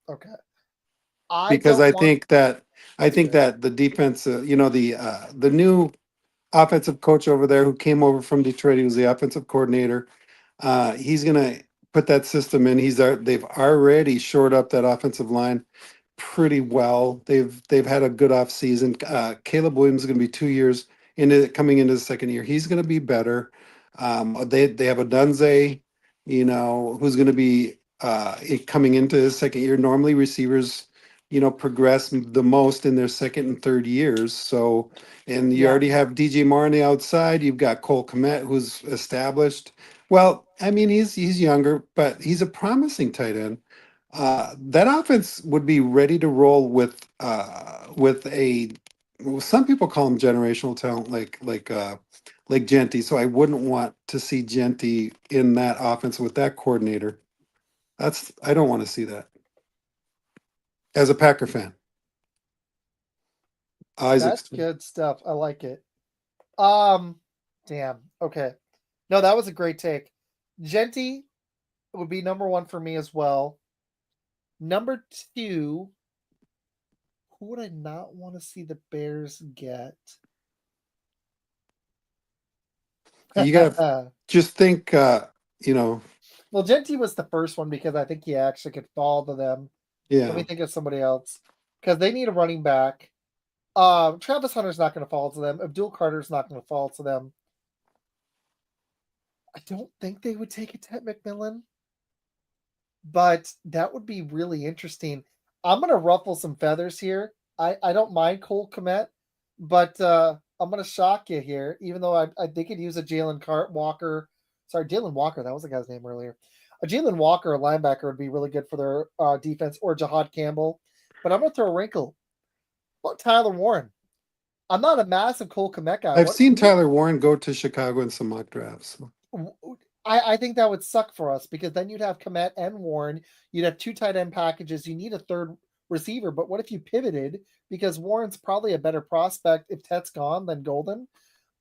Okay. I because don't want. I think Yeah, that the defense, the new offensive coach over there who came over from Detroit, he was the offensive coordinator. He's gonna put that system in. They've already shored up that offensive line pretty well. They've had a good off season. Caleb Williams is going to be 2 years into coming into the second year. He's going to be better. They have a Dunze, who's going to be coming into his second year. Normally receivers, progress the most in their second and third years. So, and you yeah, already have DJ Moore on the outside. You've got Cole Kmet, who's established. Well, I mean, he's younger, but he's a promising tight end. That offense would be ready to roll with a well, some people call him generational talent like Genty. So I wouldn't want to see Genty in that offense with that coordinator. I don't want to see that as a Packer fan. Isaac's that's good stuff. I like it. Um, damn. Okay. No, that was a great take. Genty would be number one for me as well. Number two, who would I not want to see the Bears get? you got to Well, just think. You know, Genty was the first one because I think he actually could fall to them. Let me yeah, think of somebody else because they need a running back. Travis Hunter's not going to fall to them. Abdul Carter's not going to fall to them. I don't think they would take a Ted McMillan, but that would be really interesting. I'm going to ruffle some feathers here. I don't mind Cole Kmet, but I'm going to shock you here, even though they could use a Walker. Sorry, Jalen Walker. That was the guy's name earlier. A Jalen Walker, a linebacker, would be really good for their defense, or Jahad Campbell. But I'm going to throw a wrinkle. What about Tyler Warren? I'm not a massive Cole Kmet guy. I've What seen who Tyler Warren go to Chicago in some mock drafts. So. I think that would suck for us because then you'd have Komet and Warren. You'd have two tight end packages. You need a third receiver. But what if you pivoted? Because Warren's probably a better prospect if Tet's gone than Golden.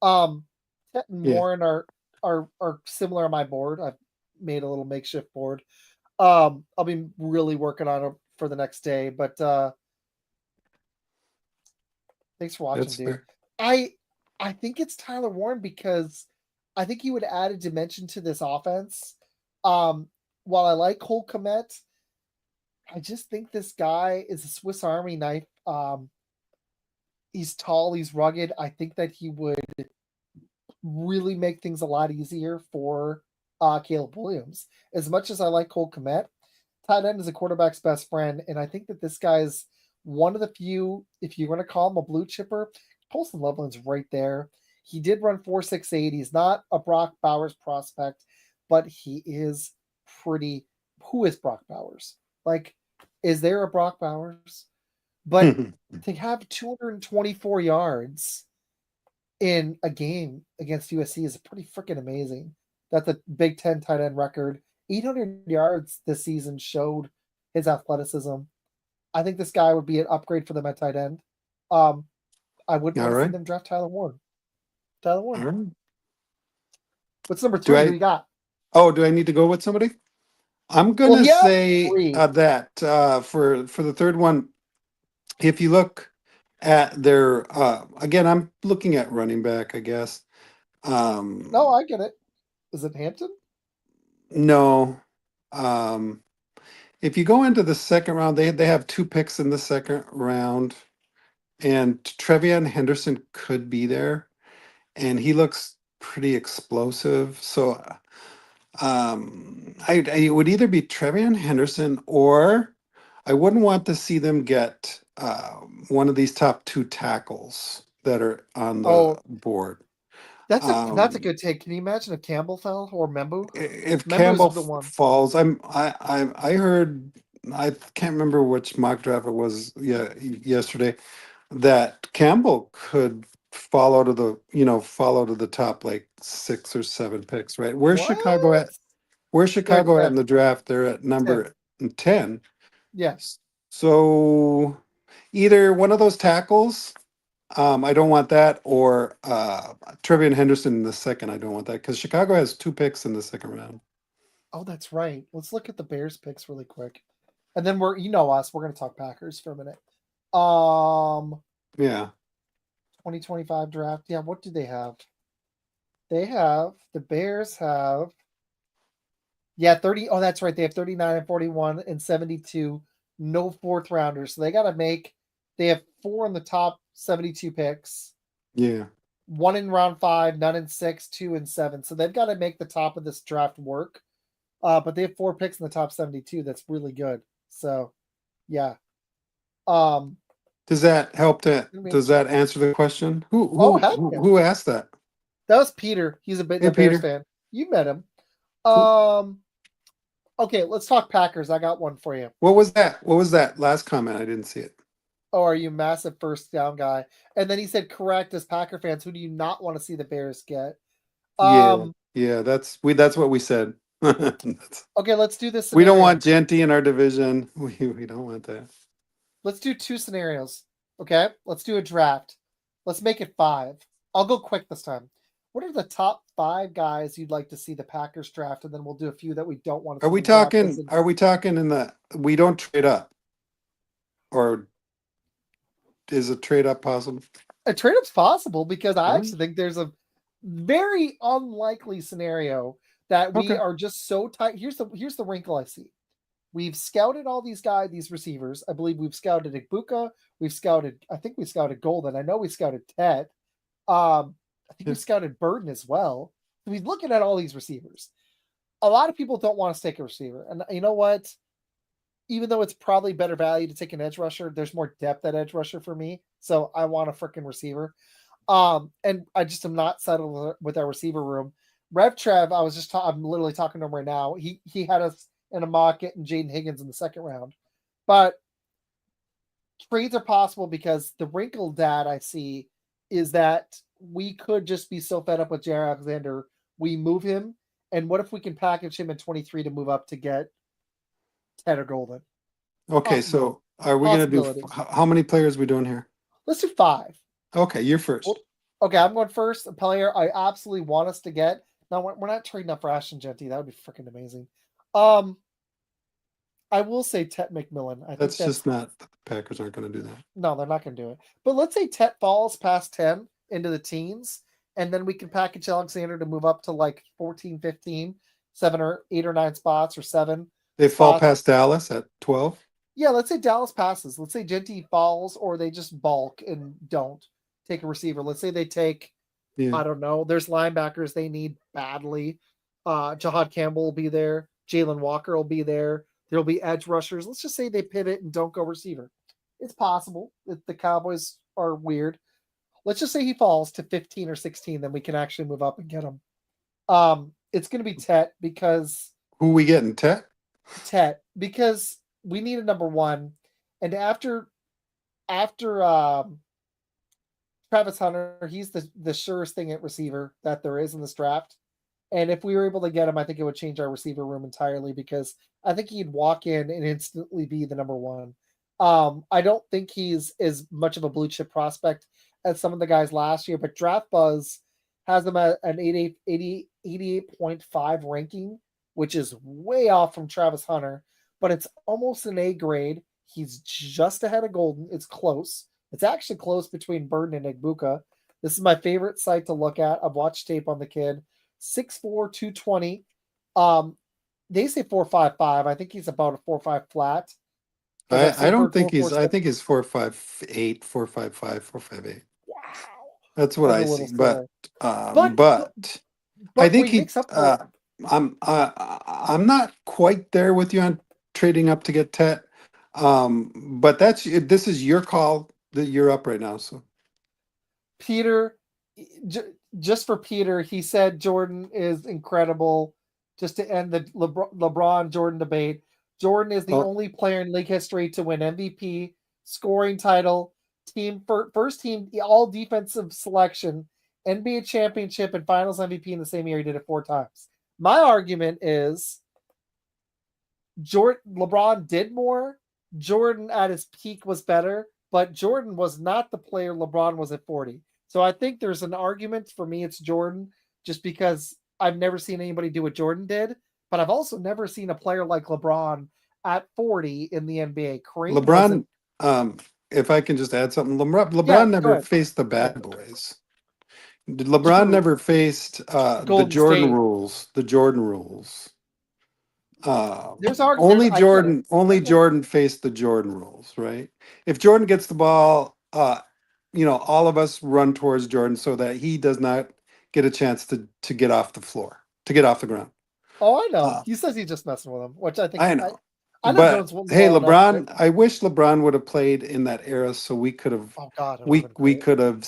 Um, Tet and Yeah, Warren are similar on my board. I've made a little makeshift board. I'll be really working on it for the next day. But thanks for watching, that's dude. fair. I think it's Tyler Warren because I think he would add a dimension to this offense. While I like Cole Komet, I just think this guy is a Swiss Army knife. He's tall, he's rugged. I think that he would really make things a lot easier for Caleb Williams. As much as I like Cole Komet, tight end is a quarterback's best friend, and I think that this guy's one of the few. If you're going to call him a blue chipper, Colson Loveland's right there. He did run 4.68. He's not a Brock Bowers prospect, but he is pretty. Who is Brock Bowers? Like, is there a Brock Bowers? But to have 224 yards in a game against USC is pretty freaking amazing. That's a Big Ten tight end record. 800 yards this season showed his athleticism. I think this guy would be an upgrade for them at tight end. I wouldn't All want to see right. them draft Tyler Warren. Tyler All Warren. right. What's number Do three? Who I? you got? Oh, do I need to go with somebody? I'm Well, gonna he has say three. that for the third one, if you look at their again, I'm looking at running back, I guess. No, Um, I get it. Is it Hampton? no, if you go into the second round, they have two picks in the second round, and Trevion Henderson could be there, and he looks pretty explosive. So I would either be Trevion Henderson, or I wouldn't want to see them get one of these top two tackles that are on the Oh, board. that's a Um, good take. Can you imagine if Campbell fell or Membu? if Membu's Campbell the one. falls, I heard, I can't remember which mock draft it was, yeah, yesterday, that Campbell could fall out of the top like 6 or 7 picks, right? What? Where's They're Chicago at in 10. the draft? They're at 10. number 10. Yeah. So either one of those tackles, I don't want that, or Trevion Henderson in the second. I don't want that because Chicago has 2 picks in the second round. Oh, that's right. Let's look at the Bears picks really quick. And then you know us, we're gonna talk Packers for a minute. Um Yeah. 2025 draft. Yeah, what do they have? The Bears have 30. Oh, that's right. They have 39 and 41 and 72. No fourth rounders. So they have four in the top 72 picks. Yeah. One in round five, none in six, two and seven. So they've got to make the top of this draft work. But they have four picks in the top 72. That's really good. So yeah. Um Does that help to, I mean, does that answer the question? Who oh who heck who, yeah. who asked that? That was Peter. He's a bit Hey a Bears Peter. fan. You met him. Cool. Um okay, let's talk Packers. I got one for you. What was that? What was that last comment? I didn't see it. Oh, are you a massive first down guy? And then he said, correct, as Packer fans, who do you not want to see the Bears get? Yeah. Um, Yeah, that's what we said. okay, let's do this We don't scenario. want Genty in our division. We don't want that. Let's do two scenarios. Okay, let's do a draft. Let's make it five. I'll go quick this time. What are the top five guys you'd like to see the Packers draft? And then we'll do a few that we don't want to Are see we them draft. As talking in, are we talking in the we don't trade up, or is a trade up possible? a trade up's possible because I Really? actually think there's a very unlikely scenario that we Okay. are just so tight. Here's the wrinkle I see. We've scouted all these guys, these receivers. I believe we've scouted Igbuka. I think we scouted Golden. I know we scouted Ted. I think we Yeah. scouted Burden as well. So we're looking at all these receivers. A lot of people don't want to take a receiver. And you know what? Even though it's probably better value to take an edge rusher, there's more depth at edge rusher for me. So I want a freaking receiver. And I just am not settled with our receiver room. Rev Trev, I'm literally talking to him right now. He had us in a mock getting Jaden Higgins in the second round. But trades are possible because the wrinkle that I see is that we could just be so fed up with Jared Alexander, we move him. And what if we can package him in 23 to move up to get Ted or Golden? Okay, Possibility. so are we gonna do Possibility. how many players we doing here? Let's do five. Okay, you're Well, first. okay, I'm going first. A player I absolutely want us to get. Now we're not trading up for Ashton Genty. That would be freaking amazing. Um, I will say Tet McMillan. I think That's that's just not, the Packers aren't gonna do that. no, they're not going to do it. But let's say Tet falls past 10 into the teens, and then we can package Alexander to move up to like 14, 15, 7 or 8 or 9 spots or seven They fall spots. past Dallas at 12. Yeah, let's say Dallas passes. Let's say Genty falls, or they just bulk and don't take a receiver. Let's say they take, Yeah. I don't know. There's linebackers they need badly. Jahad Campbell will be there. Jalen Walker will be there. There'll be edge rushers. Let's just say they pivot and don't go receiver. It's possible that the Cowboys are weird. Let's just say he falls to 15 or 16, then we can actually move up and get him. It's going to be Who we getting? Tet because we need a number one, and after Travis Hunter, he's the surest thing at receiver that there is in this draft. And if we were able to get him, I think it would change our receiver room entirely because I think he'd walk in and instantly be the number one. I don't think he's as much of a blue chip prospect as some of the guys last year, but Draft Buzz has him at an 88.5 ranking, which is way off from Travis Hunter, but it's almost an A grade. He's just ahead of Golden. It's close. It's actually close between Burden and Igbuka. This is my favorite site to look at. I've watched tape on the kid. 6'4", 220. They say 4.55. I think he's about a 4.5 flat. Because I've I seen don't heard think he's. I 4.47. think he's 4.58, 4.55, 4.58. Wow, That's what that's a I little see. slow. But But but I but think we he. mix up the I'm not quite there with you on trading up to get Tet. But this is your call that you're up right now. So Peter, just for Peter, he said Jordan is incredible. Just to end the LeBron Jordan debate, Jordan is the oh, only player in league history to win MVP, scoring title, first team all defensive selection, NBA championship, and Finals MVP in the same year. He did it 4 times. My argument is LeBron did more. Jordan at his peak was better, but Jordan was not the player LeBron was at 40. So I think there's an argument for me it's Jordan just because I've never seen anybody do what Jordan did, but I've also never seen a player like LeBron at 40 in the NBA. Kareem wasn't. LeBron, if I can just add something, Yeah, LeBron go never ahead. faced the Go ahead. bad boys. LeBron Dude, never faced the Golden Jordan State. rules. The Jordan rules. There's I get it. I Only get it. Jordan faced the Jordan rules, right? If Jordan gets the ball, all of us run towards Jordan so that he does not get a chance to get off the floor, to get off the ground. Oh, I know. Uh, He says he's just messing with him, which I think I I know, I know but Jones hey, well enough to. LeBron. I wish LeBron would have played in that era so we could have, Oh God, it would have been we great. could have.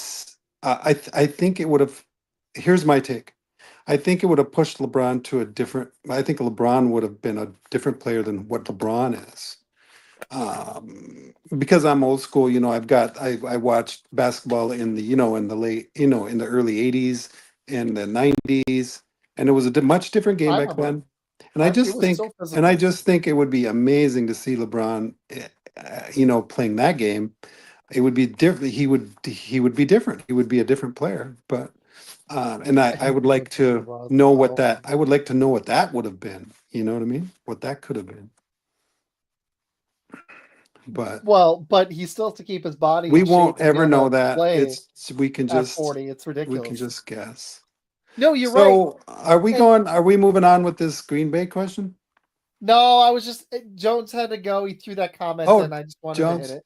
I think it would have. Here's my take. I think it would have pushed LeBron to a different. I think LeBron would have been a different player than what LeBron is. Because I'm old school, I watched basketball in the in the late in the early '80s and the '90s, and it was a much different game I back remember. then. And I It just was think, so physical. it would be amazing to see LeBron, playing that game. It would be different. He would be different. He would be a different player. But and I He would would be like different. to LeBron's know what powerful. that. I would like to know what that would have been. You know what I mean? What that could have been. But Well, but he still has to keep his body we in shape won't to be ever able know to that. play It's we can at just 40. It's we can ridiculous. just guess. No, you're right. So are we And going? Are we moving on with this Green Bay question? no, I was just Jones had to go. He threw that comment Oh, in. I just wanted to hit Jones. it.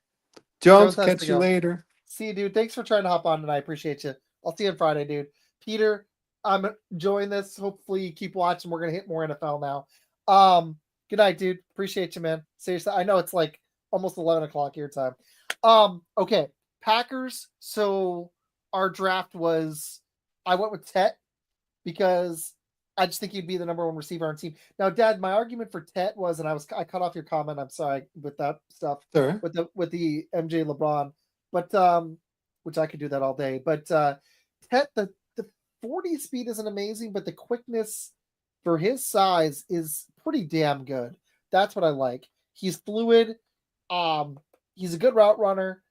Jones, Jones has to catch you go. later. See you, dude. Thanks for trying to hop on tonight. I appreciate you. I'll see you on Friday, dude. Peter, I'm enjoying this. Hopefully you keep watching. We're gonna hit more NFL now. Good night, dude. Appreciate you, man. Seriously, I know it's like almost 11 o'clock your time. Okay. Packers. So our draft was I went with Tet because I just think he'd be the number one receiver on team. Now, Dad, my argument for Tet was, and I cut off your comment. I'm sorry with that stuff Sorry. with the MJ LeBron, but which I could do that all day. But Tet the 40 speed isn't amazing, but the quickness for his size is pretty damn good. That's what I like. He's fluid. Um, he's a good route runner.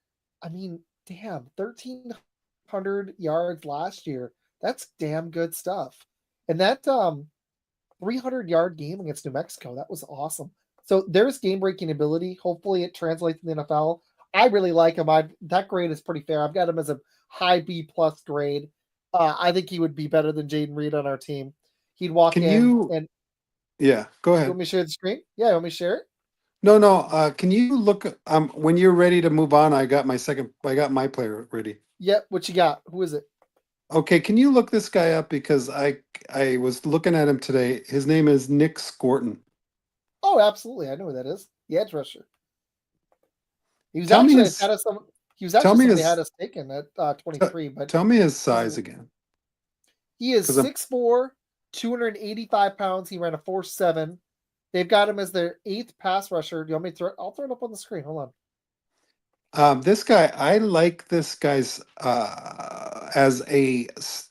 I mean, damn, 1,300 yards last year. That's damn good stuff. And that 300-yard game against New Mexico, that was awesome. So there's game breaking ability. Hopefully it translates in the NFL. I really like him. That grade is pretty fair. I've got him as a high B plus grade. I think he would be better than Jaden Reed on our team. He'd walk Can in you? and Yeah, go you want ahead. me to share the screen? Yeah, you want me to share it? No, no. Can you look? When you're ready to move on, I got my player ready. Yep. What you got? Who is it? Okay, can you look this guy up because I was looking at him today. His name is Nick Scorton. Oh, absolutely. I know who that is. The edge rusher. He was Tell me actually had his. us some. He was Tell actually me somebody had his. us taken at T- 23, but tell me his he's size again, he is because I'm. 6'4", 285 pounds. He ran a 4.7. They've got him as their eighth pass rusher. Do you want me to throw it? I'll throw it up on the screen. Hold on. This guy, I like this guy's as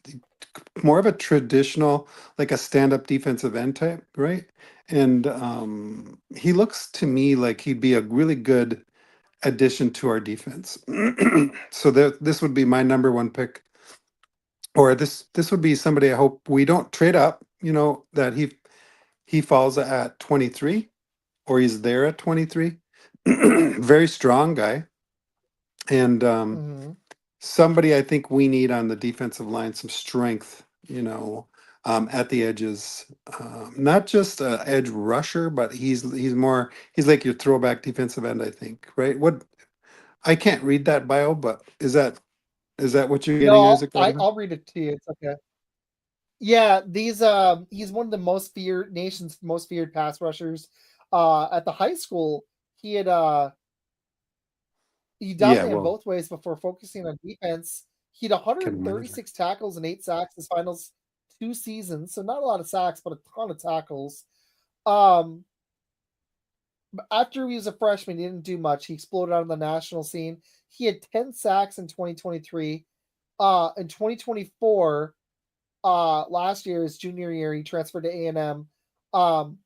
more of a traditional, like a stand-up defensive end type, right? And he looks to me like he'd be a really good addition to our defense. So this would be my number one pick, or this would be somebody I hope we don't trade up. That he falls at 23, or he's there at 23. Very strong guy, and Mm-hmm. somebody I think we need on the defensive line, some strength, at the edges. Not just a edge rusher, but he's like your throwback defensive end, I think, right? What I can't read that bio, but is that what you're No, getting, Isaac, right now? I'll read it to you. It's okay. Yeah, these he's one of the nation's most feared pass rushers. At the high school, he Yeah, dominated in well, both ways before focusing on defense. He had can imagine. 136 tackles and 8 sacks his finals 2 seasons, so not a lot of sacks, but a ton of tackles. Um, After he was a freshman, he didn't do much. He exploded on the national scene. He had 10 sacks in 2023. In 2024, last year, his junior year, he transferred to A&M. Um,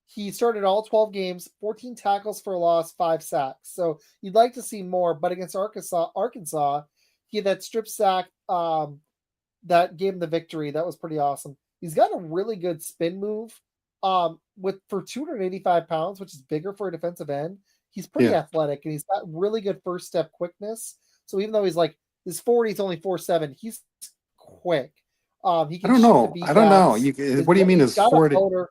he started all 12 games, 14 tackles for a loss, 5 sacks. So you'd like to see more, but against Arkansas, he had that strip sack that gave him the victory. That was pretty awesome. He's got a really good spin move. With for 285 pounds, which is bigger for a defensive end, he's pretty Yeah. athletic and he's got really good first step quickness. So even though he's like his 40 is only 4'7", he's quick. He I can don't shoot the know. B I don't know. gaps. What do you mean He's is got a 40? motor.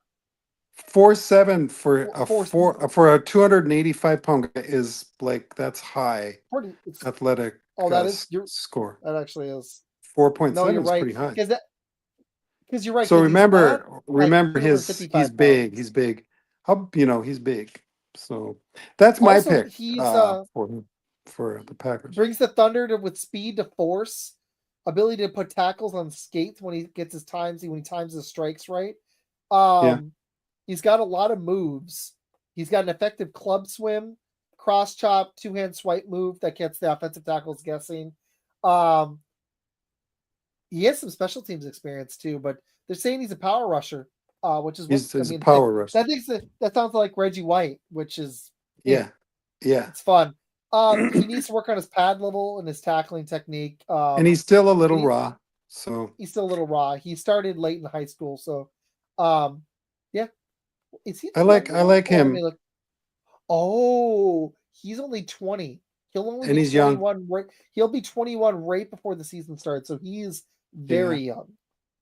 4'7" for a Four, for a 285 pound guy is like that's high pretty. It's athletic that is score. that actually is. No, 4.7 you're is right pretty high. because you're right So because he's not like remember he's 255 big. pounds. He's big. How he's big. So that's my Also, pick he's for him for the Packers. brings the thunder with speed to force, ability to put tackles on skates when he gets his times when he times his strikes right. Yeah. Um, he's got a lot of moves. He's got an effective club swim, cross chop, 2-hand swipe move that gets the offensive tackles guessing. Um, he has some special teams experience too, but they're saying he's a power rusher, which is what I He's a mean. power rusher. That sounds like Reggie White, which is Yeah. Yeah. it's fun. He needs to work on his pad level and his tackling technique. And he's still a And little raw. So he's still a little raw. He started late in high school, so um, yeah. Is he the younger I one? like Oh, let me him look. Oh, he's only 20. He'll only and be he's young. 21 right. He'll be 21 right before the season starts. So he is Yeah. very young.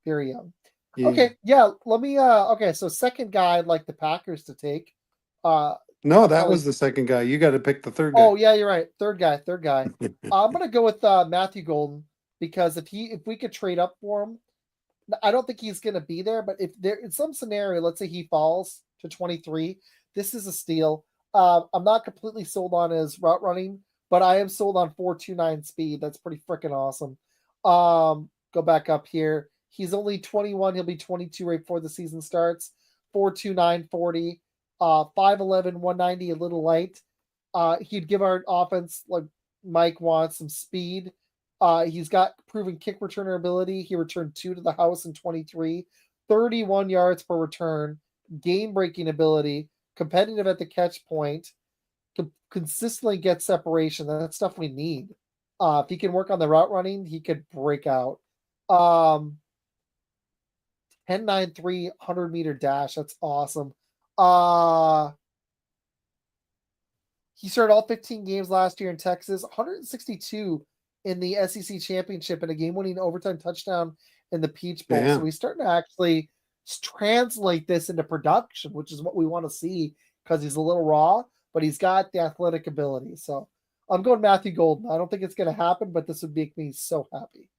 Very young. Yeah. Okay, yeah, let me okay, so second guy I'd like the Packers to take. Uh No, I'll that probably was the second guy. You got to pick the third guy. Oh, yeah, you're right. Third guy. I'm gonna go with Matthew Golden because if we could trade up for him, I don't think he's gonna be there, but if there in some scenario, let's say he falls to 23, this is a steal. I'm not completely sold on his route running, but I am sold on 4.29 speed. That's pretty freaking awesome. Go back up here. He's only 21. He'll be 22 right before the season starts. 4.29 40. 5'11, 190, a little light. He'd give our offense, like Mike wants, some speed. He's got proven kick returner ability. He returned 2 to the house in 23, 31 yards per return, game breaking ability, competitive at the catch point, consistently get separation. That's stuff we need. If he can work on the route running, he could break out. Um, 10.93 100-meter dash. That's awesome. He started all 15 games last year in Texas, 162 in the SEC championship and a game-winning overtime touchdown in the Peach Bowl. So Damn. he's starting to actually translate this into production, which is what we want to see because he's a little raw, but he's got the athletic ability. So I'm going Matthew Golden. I don't think it's going to happen, but this would make me so happy.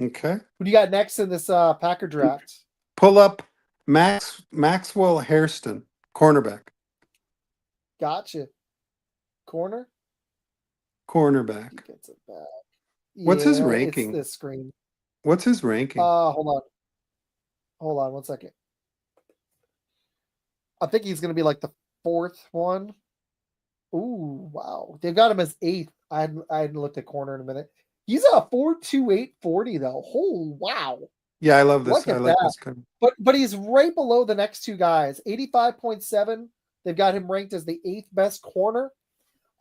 Okay. Who do you got next in this Packer draft? Pull up Maxwell Hairston, cornerback. Gotcha. Corner? Cornerback. He gets it back. What's his Yeah, it's ranking? this screen. What's his ranking? Hold on. Hold on 1 second. I think he's going to be like the fourth one. Ooh, wow. They've got him as eighth. I hadn't looked at corner in a minute. He's a 4.28 40 though. Oh, wow. Yeah, I love this. Look I at like that. this kind. But he's right below the next two guys. 85.7. They've got him ranked as the eighth best corner.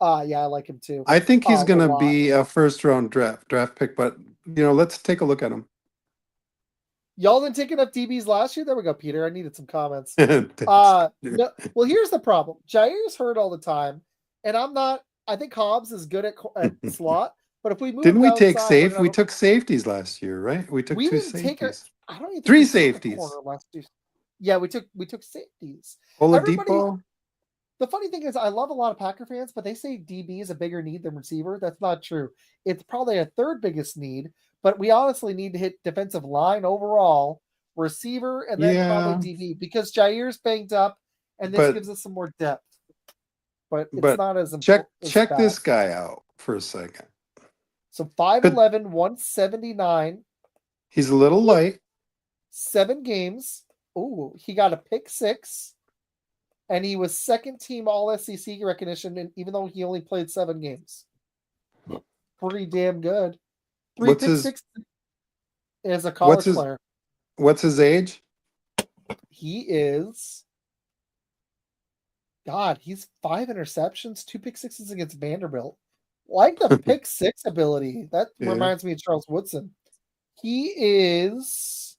Yeah, I like him too. I think he's A gonna lot. be a first round draft pick, but let's take a look at him. Y'all didn't take enough DBs last year? There we go, Peter. I needed some comments. Thanks. No, well, here's the problem. Jair's hurt all the time, and I'm not. I think Hobbs is good at slot, but if we move Didn't him we take outside, we're safe? We gonna. took safeties last year, right? We took We two didn't take a. safeties. I don't even think Three we took a safeties. corner last year. Yeah, we took safeties. Everybody. Oladipo. The funny thing is, I love a lot of Packer fans, but they say DB is a bigger need than receiver. That's not true. It's probably a third biggest need, but we honestly need to hit defensive line overall. receiver, and then probably Yeah, DB because Jair's banged up, and this but gives us some more depth. But it's but not as check important as check this fast. guy out for a second. So But 5'11", 179, he's a little light. 7 games. Ooh, he got a pick six, and he was second team All SEC recognition, and even though he only played 7 games, pretty damn good. Three What's pick his six as a what's college his player. what's his age? He is God. He's 5 interceptions, 2 pick sixes against Vanderbilt. Like the pick six ability. That Yeah, reminds me of Charles Woodson. He is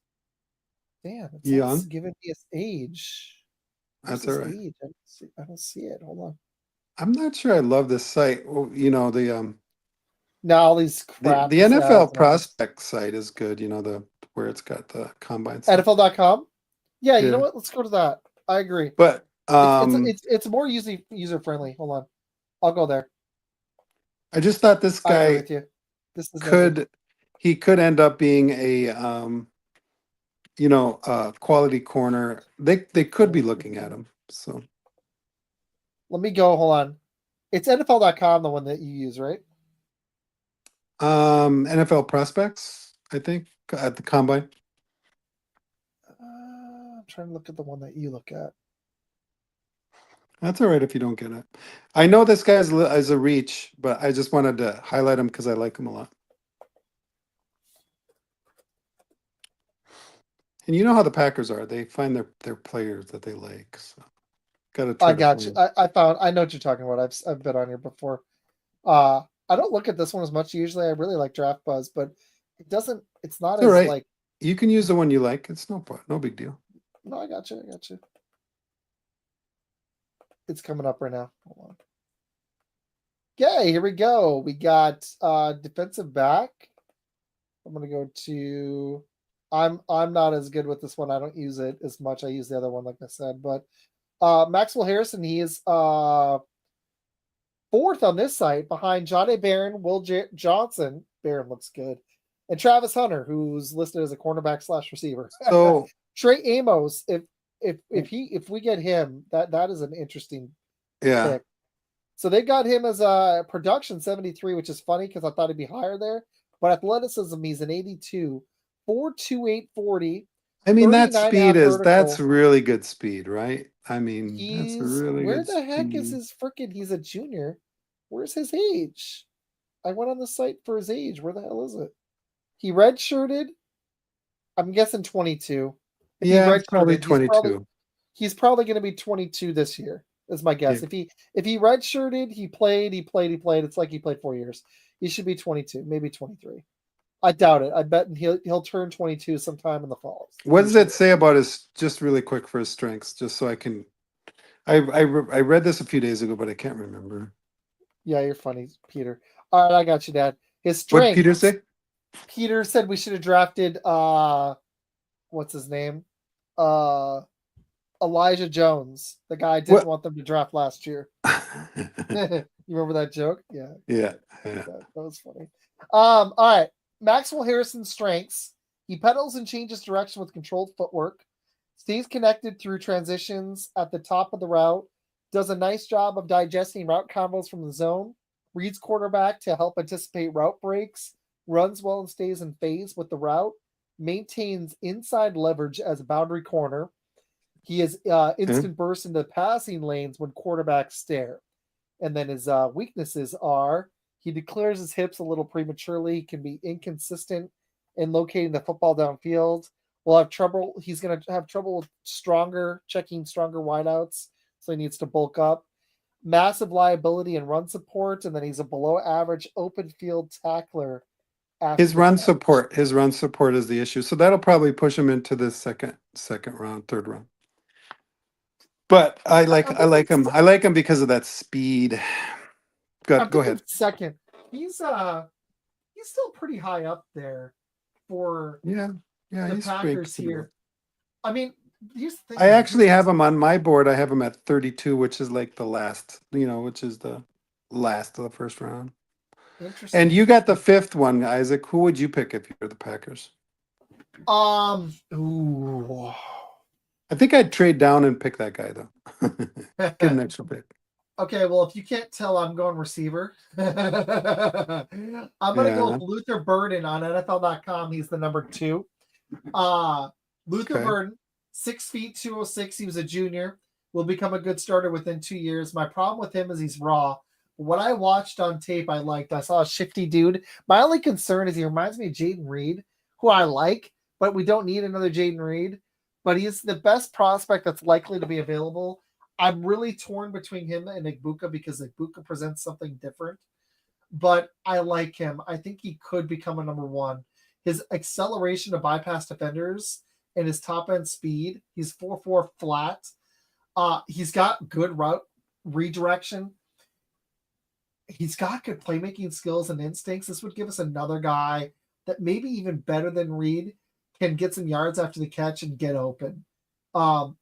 damn. It's not young. giving me his age. Where's That's all his right. age? I don't see it. Hold on. I'm not sure I love this site. Well, you know, Now all these the crappy NFL stats numbers. prospect site is good, you know, the where it's got the combine stuff. NFL.com. Yeah, you know Yeah. what? Let's go to that. I agree. But It's more user friendly. Hold on. I'll go there. I just thought this I agree guy with you. This is nifty. could end up being a quality corner. They could be looking at him. So Let me go. Hold on. It's NFL.com, the one that you use, right? NFL prospects, I think, at the combine. I'm trying to look at the one that you look at. That's all right if you don't get it. I know this guy is a reach, but I just wanted to highlight him because I like him a lot. And you know how the Packers are; they find their players that they like. So got to try I to got you. find. I know what you're talking about. I've been on here before. I don't look at this one as much usually. I really like Draft Buzz, but it doesn't. It's not It's all as right. like. You can use the one you like. It's no big deal. No, I got you. I got you. It's coming up right now. Hold on. Okay, here we go. We got defensive back. I'm gonna go to. I'm not as good with this one. I don't use it as much. I use the other one, like I said. But Maxwell Harrison, he is fourth on this site behind Johnny Barron, Johnson. Barron looks good, and Travis Hunter, who's listed as a cornerback / receiver. So Trey Amos, if we get him, that is an interesting yeah, pick. So they got him as a production 73, which is funny because I thought he'd be higher there. But athleticism, he's an 82, 4.28 40, I mean that 39.5 speed that's vertical. really good speed, right? I mean that's a He's really where good the heck is speed. his freaking? He's a junior. Where's his age? I went on the site for his age. Where the hell is it? He redshirted. I'm guessing 22. If he Yeah, it's probably redshirted, he's probably going to be 22 this year. Is my Yeah. guess. If he redshirted, he played. It's like he played 4 years. He should be 22, maybe 23. I doubt it. I bet he'll turn 22 sometime in the fall. What does it say about his, just really quick, for his strengths, just so I can, I read this a few days ago, but I can't remember. Yeah, you're funny, Peter. All right, I got you, Dad. His What'd Peter strength. say? Peter said we should have drafted what's his name? Uh Elijah Jones, the guy I didn't What? want them to draft last year. You remember that joke? Yeah. Yeah. That was funny. All right. Maxwell Harrison's strengths. He pedals and changes direction with controlled footwork, stays connected through transitions at the top of the route, does a nice job of digesting route combos from the zone, reads quarterback to help anticipate route breaks, runs well and stays in phase with the route, maintains inside leverage as a boundary corner. He has Yeah. instant burst into passing lanes when quarterbacks stare. And then his weaknesses are he declares his hips a little prematurely. He can be inconsistent in locating the football downfield. Will have trouble. He's going to have trouble with checking stronger wideouts. So he needs to bulk up. Massive liability and run support. And then he's a below average open field tackler after His the run catch. support, his run support is the issue. So that'll probably push him into the second round, third round. But I like him. I like him because of that speed. I'm Go thinking ahead. second. He's still pretty high up there for Yeah. Yeah, the he's great. Packers here. I mean, here's the thing. I actually have him on my board. I have him at 32, which is like the last, which is the last of the first round. Interesting. And you got the fifth one, Isaac. Who would you pick if you're the Packers? Ooh. I think I'd trade down and pick that guy though. Get an extra pick. Okay, well, if you can't tell, I'm going receiver. I'm gonna go Yeah. with Luther Burden on NFL.com. He's the number 2. Luther Okay. Burden, 6 feet 206. He was a junior. Will become a good starter within 2 years. My problem with him is he's raw. What I watched on tape, I liked. I saw a shifty dude. My only concern is he reminds me of Jaden Reed, who I like, but we don't need another Jaden Reed. But he's the best prospect that's likely to be available. I'm really torn between him and Igbuka because Igbuka presents something different, but I like him. I think he could become a number 1. His acceleration to bypass defenders and his top end speed, he's 4.4 flat. He's got good route redirection. He's got good playmaking skills and instincts. This would give us another guy that maybe even better than Reed can get some yards after the catch and get open. Um,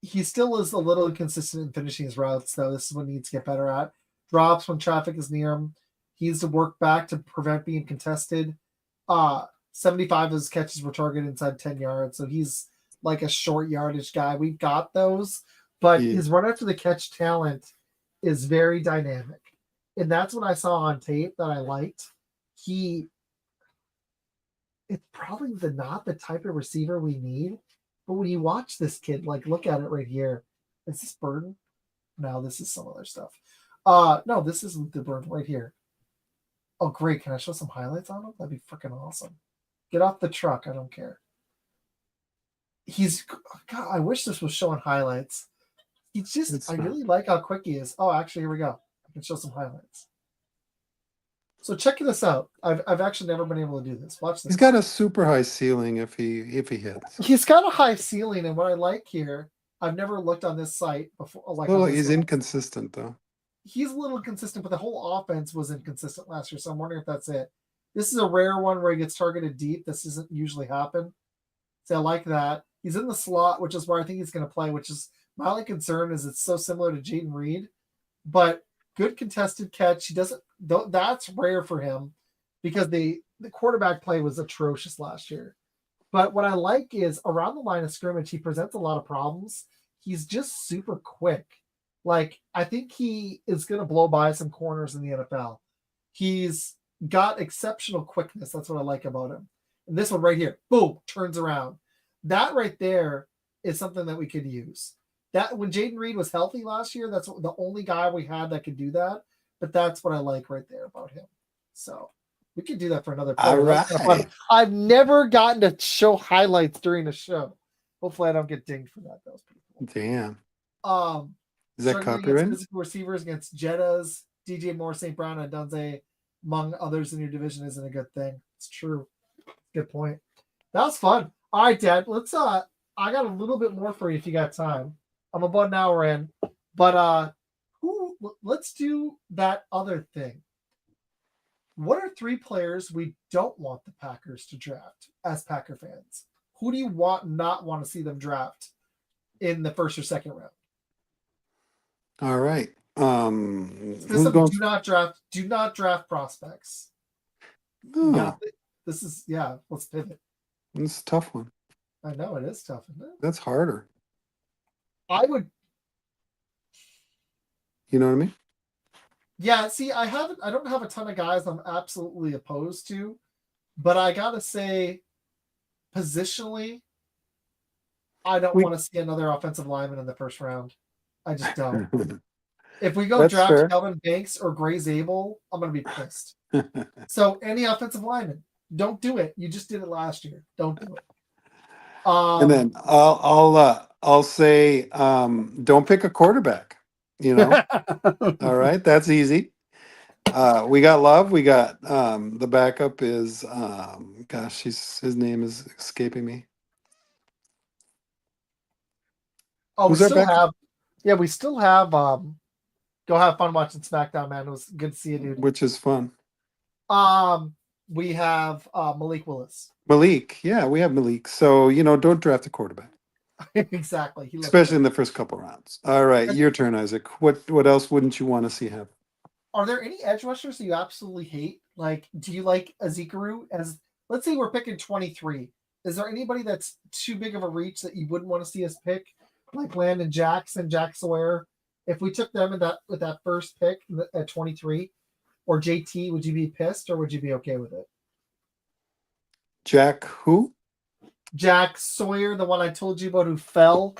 he still is a little inconsistent in finishing his routes, though. This is what he needs to get better at. Drops when traffic is near him. He needs to work back to prevent being contested. 75 of his catches were targeted inside 10 yards, so he's like a short yardage guy. We've got those, but Yeah. his run after the catch talent is very dynamic. And that's what I saw on tape that I liked. It's probably not the type of receiver we need. But when you watch this kid, like look at it right here. Is this Burden? No, this is some other stuff. No, this isn't the Burden right here. Oh, great. Can I show some highlights on him? That'd be freaking awesome. Get off the truck. I don't care. God, I wish this was showing highlights. I really like how quick he is. Oh, actually, here we go. I can show some highlights. So check this out. I've actually never been able to do this. Watch this. He's got a super high ceiling if he hits. He's got a high ceiling, and what I like here, I've never looked on this site before. Like, Well, he's inconsistent though. He's a little inconsistent, but the whole offense was inconsistent last year. So I'm wondering if that's it. This is a rare one where he gets targeted deep. This doesn't usually happen. So I like that. He's in the slot, which is where I think he's going to play. Which is my only concern is it's so similar to Jaden Reed, but good contested catch. He doesn't. That's rare for him because the quarterback play was atrocious last year. But what I like is around the line of scrimmage, he presents a lot of problems. He's just super quick. Like, I think he is going to blow by some corners in the NFL. He's got exceptional quickness. That's what I like about him. And this one right here, boom, turns around. That right there is something that we could use. That when Jaden Reed was healthy last year, that's the only guy we had that could do that. But that's what I like right there about him. So we could do that for another player. All right. I've never gotten to show highlights during a show. Hopefully, I don't get dinged for that. That was pretty cool. Damn. Is that Struggling copyrighted? against physical receivers against Jettas, DJ Moore, St. Brown, and Dunze, among others in your division, isn't a good thing. It's true. Good point. That was fun. All right, Dad. Let's. I got a little bit more for you if you got time. I'm about an hour in, but let's do that other thing. What are 3 players we don't want the Packers to draft as Packer fans? Who do you not want to see them draft in the first or second round? All right. Do not draft prospects. Oh, This is let's pivot. this is a tough one. I know it is tough, isn't it? That's harder. I would. You know what I mean? Yeah, see, I don't have a ton of guys I'm absolutely opposed to, but I gotta say, positionally, I don't want to see another offensive lineman in the first round. I just don't. If we go draft Kelvin Banks or Gray Zabel, I'm gonna be pissed. So any offensive lineman, don't do it. You just did it last year. Don't do it. And then I'll say don't pick a quarterback. You know. All right, that's easy. We got Love. We got the backup is gosh, his name is escaping me. Oh, we still have go have fun watching SmackDown, man. It was good to see you, dude. Which is fun. We have Malik Willis. Yeah, we have Malik. So don't draft a quarterback. Exactly. Especially in the first couple rounds. All right, your turn, Isaac. What else wouldn't you want to see happen? Are there any edge rushers that you absolutely hate? Like, do you like Azikaru as? Let's say we're picking 23. Is there anybody that's too big of a reach that you wouldn't want to see us pick, like Landon Jackson, Jack Sawyer? If we took them with that first pick at 23, or JT, would you be pissed or would you be okay with it? Jack who? Jack Sawyer, the one I told you about who fell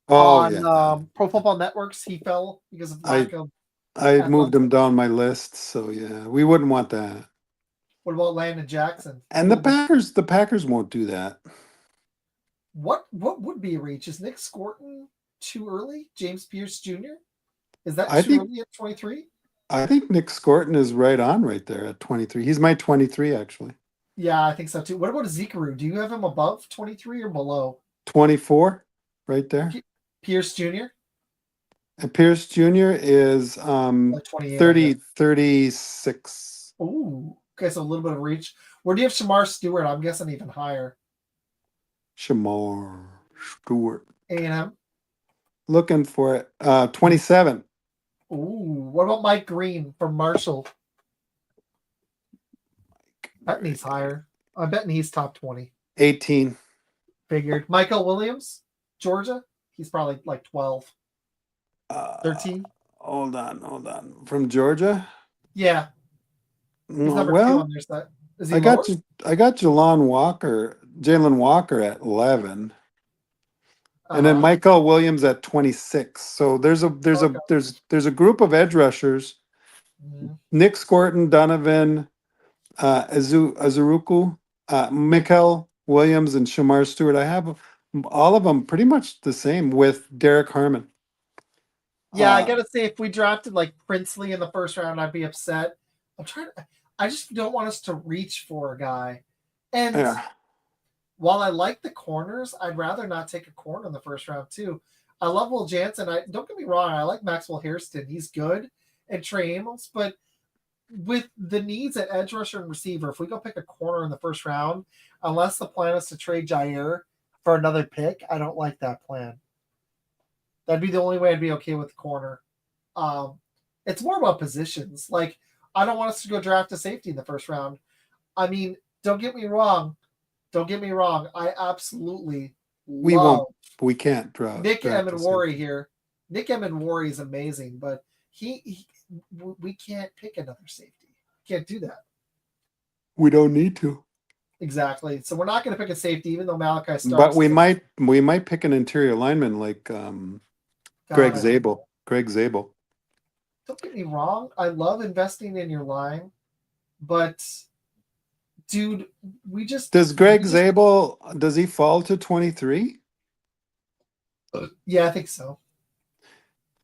Oh on yeah. Pro Football Networks. He fell because of lack of I moved athleticism. him down my list, so yeah, we wouldn't want that. What about Landon Jackson? And the Packers won't do that. What would be a reach? Is Nick Scorton too early? James Pierce Jr. Is that I too think early at 23? I think Nick Scorton is right on right there at 23. He's my 23 actually. Yeah, I think so too. What about Zikaru? Do you have him above 23 or below? 24, right there. Pierce Jr. And Pierce Jr. is Like 28. 30, 36. Ooh, okay, so a little bit of reach. Where do you have Shamar Stewart? I'm guessing even higher. Shamar Stewart. A&M. Looking for it. 27. Ooh, what about Mike Green from Marshall? Betting he's higher. I'm betting he's top 20. 18. Figured. Michael Williams, Georgia. He's probably like 12. 13. Hold on. From Georgia? Yeah. He's number 2 on their set. Is he I lower? got Jalen Walker at 11. And then Michael Williams at 26. So there's a group of edge rushers. Mm-hmm. Nick Scorton, Donovan, Azuruku, Michael Williams, and Shamar Stewart. I have all of them pretty much the same with Derek Harmon. Yeah, I gotta say, if we drafted like Princely in the first round, I'd be upset. I just don't want us to reach for a guy. And while I like the corners, I'd rather not take a corner in the first round too. I love Will Jansen. Don't get me wrong, I like Maxwell Hairston. He's good, and Trey Amos, but with the needs at edge rusher and receiver, if we go pick a corner in the first round, unless the plan is to trade Jair for another pick, I don't like that plan. That'd be the only way I'd be okay with the corner. It's more about positions. Like, I don't want us to go draft a safety in the first round. I mean, don't get me wrong. I absolutely love we can't draft Nick Emenwari here. Nick Emenwari is amazing, but we can't pick another safety. Can't do that. We don't need to. Exactly. So we're not going to pick a safety, even though Malachi Starks. But we might pick an interior lineman like Greg Zabel. Don't get me wrong. I love investing in your line, but dude, does Greg Zabel, does he fall to 23? Yeah, I think so.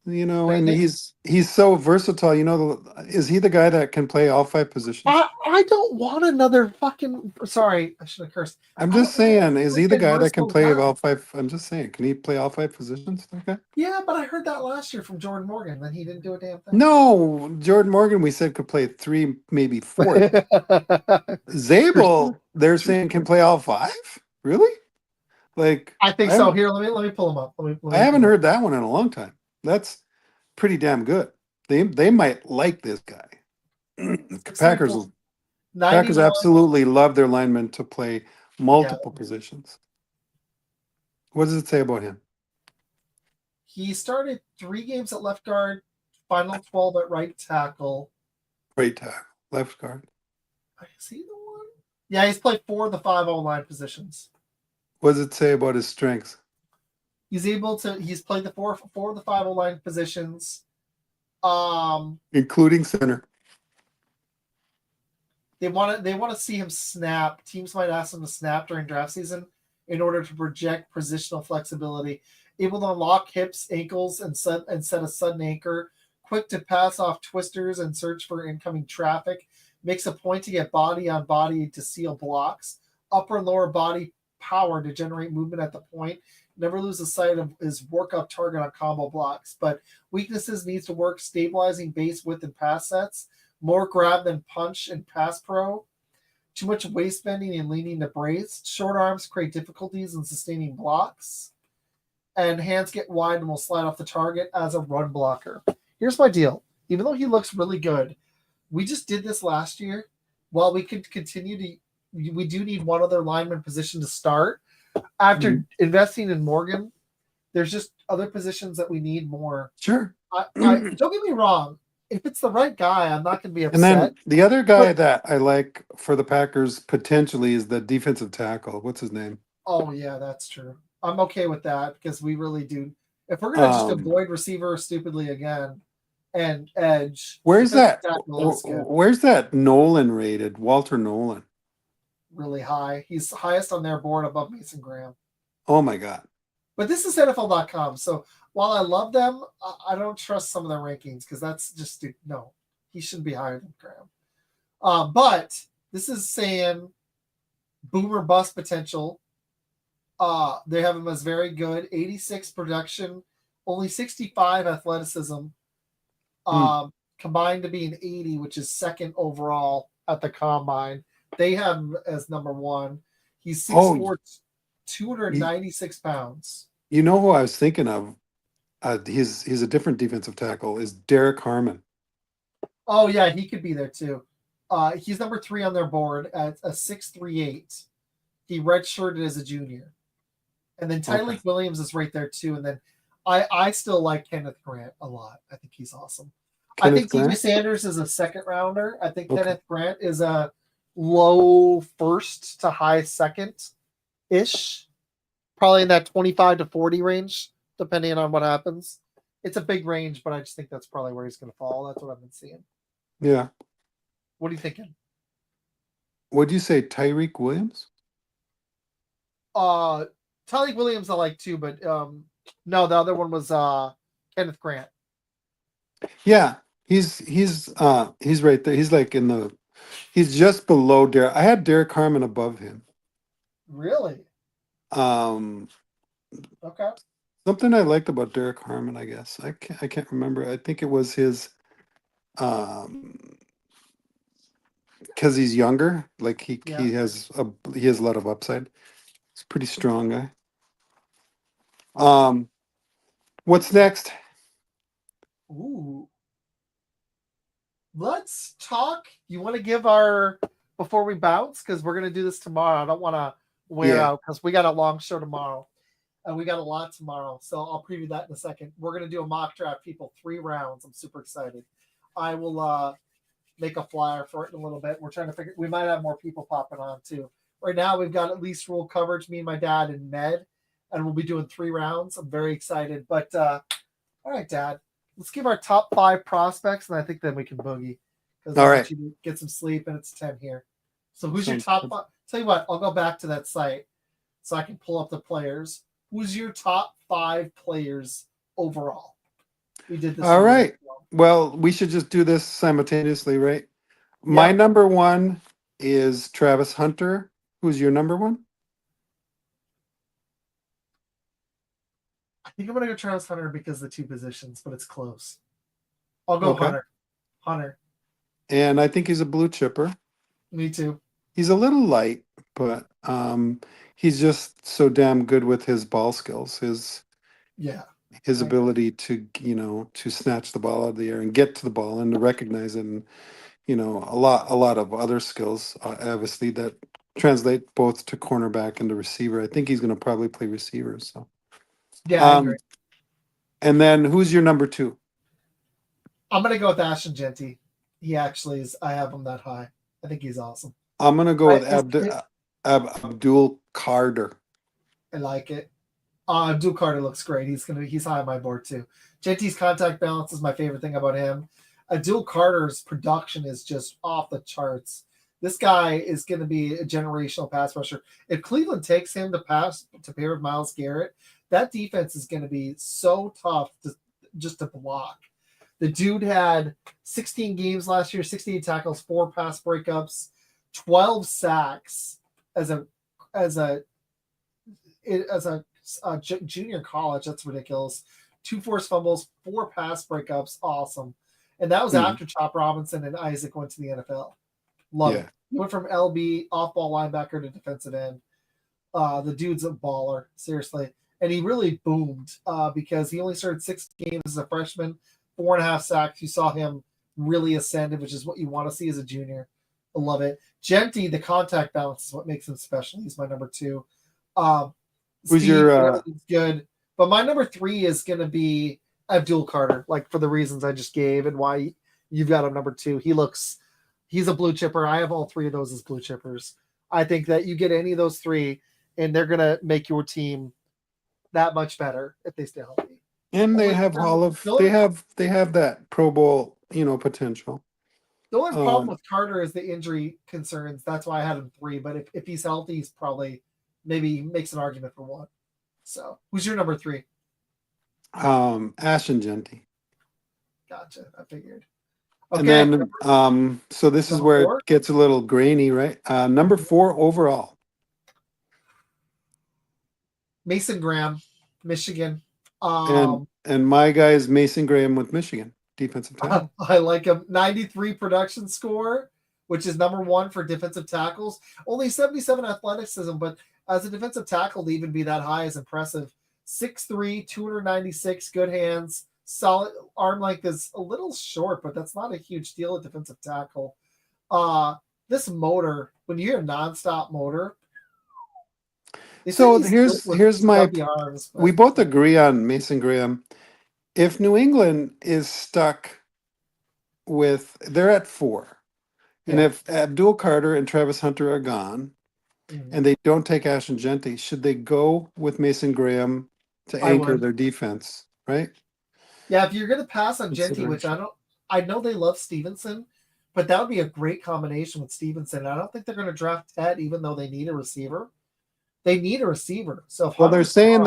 You know, and he's so versatile. You know, is he the guy that can play all 5 positions? I don't want another fucking. Sorry, I should have cursed. I'm just saying, is he the guy that can play all 5? I'm just saying, can he play all 5 positions? Okay. Yeah, but I heard that last year from Jordan Morgan. Then he didn't do a damn thing. No, Jordan Morgan, we said could play 3, maybe 4. Zabel, they're saying can play all 5. Really? Like, I think so. Here, let me pull him up. I haven't heard that one in a long time. That's pretty damn good. They might like this guy. Packers absolutely love their linemen to play multiple positions. What does it say about him? He started 3 games at left guard, final 12 at right tackle. Right tackle, left guard. Is he the one? Yeah, he's played 4 of the 5 O-line positions. What does it say about his strengths? He's played the 4 of the 5 O-line positions. Including center. They want to see him snap. Teams might ask him to snap during draft season in order to project positional flexibility. Able to unlock hips, ankles, and set a sudden anchor. Quick to pass off twisters and search for incoming traffic. Makes a point to get body on body to seal blocks. Upper and lower body power to generate movement at the point. Never loses sight of his work-up target on combo blocks. But weaknesses needs to work stabilizing base width and pass sets. More grab than punch and pass pro. Too much waist bending and leaning to brace. Short arms create difficulties in sustaining blocks. And hands get wide and will slide off the target as a run blocker. Here's my deal. Even though he looks really good, we just did this last year. While we could continue to we do need one other lineman position to start. After Mhm. investing in Morgan, there's just other positions that we need more. Sure. I don't get me wrong. If it's the right guy, I'm not going to be And upset. then the other guy But that I like for the Packers potentially is the defensive tackle. What's his name? oh yeah, that's true. I'm okay with that because we really do. If we're going to just Um, avoid receiver stupidly again and edge, where's defensive that? tackle is good. Where's that Nolan rated? Walter Nolan. Really high. He's highest on their board above Mason Graham. Oh my God. But this is NFL.com. So while I love them, I don't trust some of their rankings because that's just no. He shouldn't be higher than Graham. But this is saying boomer bust potential. They have him as very good, 86 production, only 65 athleticism, Hmm. combined to be an 80, which is second overall at the combine. They have him as number one. He's Oh, 6'4", you, 296 pounds. you know who I was thinking of? He's a different defensive tackle. Is Derek Harmon? Oh yeah, he could be there too. He's number 3 on their board at a 6'3", 8". He redshirted as a junior. And then Okay. Tyreek Williams is right there too. And then I still like Kenneth Grant a lot. I think he's awesome. I Kenneth think TJ Grant. Sanders is a second rounder. I think Okay. Kenneth Grant is a low first to high second ish, probably in that 25 to 40 range, depending on what happens. It's a big range, but I just think that's probably where he's going to fall. That's what I've been seeing. Yeah. What are you thinking? What'd you say, Tyreek Williams? Uh, Tyreek Williams I like too, but no, the other one was Kenneth Grant. Yeah, he's right there. He's like in the he's just below Derek. I had Derek Harmon above him. Really? Um, Okay. something I liked about Derek Harmon, I guess. I can't remember. I think it was his um because he's younger. Like he Yeah. he has a lot of upside. He's a pretty strong guy. Um, what's next? Ooh. Let's talk. You want to give our before we bounce because we're gonna do this tomorrow. I don't want to wear Yeah. out because we got a long show tomorrow, and we got a lot tomorrow. So I'll preview that in a second. We're gonna do a mock draft, people. 3 rounds. I'm super excited. I will make a flyer for it in a little bit. We're trying to figure. We might have more people popping on too. Right now, we've got at least rule coverage. Me and my dad and Ned, and we'll be doing 3 rounds. I'm very excited. But all right, Dad. Let's give our top 5 prospects, and I think then we can boogie because I All want right. you to get some sleep, and it's 10 here. So who's your Sounds top good. 5? Tell you what, I'll go back to that site so I can pull up the players. Who's your top 5 players overall? We did this All a year right. ago. Well, we should just do this simultaneously, right? My Yep. number one is Travis Hunter. Who's your number one? I think I'm going to go Travis Hunter because of the 2 positions, but it's close. I'll go Okay. Hunter. Hunter. And I think he's a blue chipper. Me too. He's a little light, but he's just so damn good with his ball skills, Yeah. his I agree. ability to, to snatch the ball out of the air and get to the ball and to recognize it, and a lot of other skills, obviously, that translate both to cornerback and to receiver. I think he's going to probably play receiver. So, Yeah, I agree. um, and then who's your number 2? I'm going to go with Ashton Genty. He actually is. I have him that high. I think he's awesome. I'm going to go with I Abdul Carter. like it. Abdul Carter looks great. He's high on my board too. Genty's contact balance is my favorite thing about him. Abdul Carter's production is just off the charts. This guy is going to be a generational pass rusher. If Cleveland takes him to pair with Myles Garrett, that defense is going to be so tough just to block. The dude had 16 games last year, 68 tackles, 4 pass breakups, 12 sacks as a as a as a junior college. That's ridiculous. 2 forced fumbles, 4 pass breakups. Awesome. And that was Mhm. after Chop Robinson and Isaac went to the NFL. Love it. Yeah. He went from LB, off ball linebacker, to defensive end. The dude's a baller, seriously. And he really boomed because he only started 6 games as a freshman, 4.5 sacks. You saw him really ascended, which is what you want to see as a junior. I love it. Genty, the contact balance is what makes him special. He's my number 2. Um, Who's Steve, your everything's good. But my number 3 is going to be Abdul Carter, like for the reasons I just gave and why you've got him number 2. He's a blue chipper. I have all 3 of those as blue chippers. I think that you get any of those 3, and they're going to make your team that much better if they stay healthy. and they Only have problem- they have that Pro Bowl, potential. The only problem with Carter is the injury concerns. That's why I had him 3. But if he's healthy, he's probably maybe makes an argument for 1. So who's your number 3? Ashton Genty. Gotcha. I figured. And Okay. then so this is Number where 4? it gets a little grainy, right? Number 4 overall. Mason Graham, Michigan. And my guy is Mason Graham with Michigan, defensive tackle. I like him. 93 production score, which is number 1 for defensive tackles. Only 77 athleticism, but as a defensive tackle to even be that high is impressive. 6'3", 296, good hands. Solid arm length is a little short, but that's not a huge deal at defensive tackle. This motor, when you hear nonstop motor. So here's my arms, we both agree on Mason Graham. If New England is stuck with they're at 4. And if Abdul Carter and Travis Hunter are gone and they don't take Ashton Genty, should they go with Mason Graham to anchor their defense, right? Yeah, if you're going to pass on Genty, which I know they love Stevenson, but that would be a great combination with Stevenson. I don't think they're going to draft Ted, even though they need a receiver. They need a receiver. So they're saying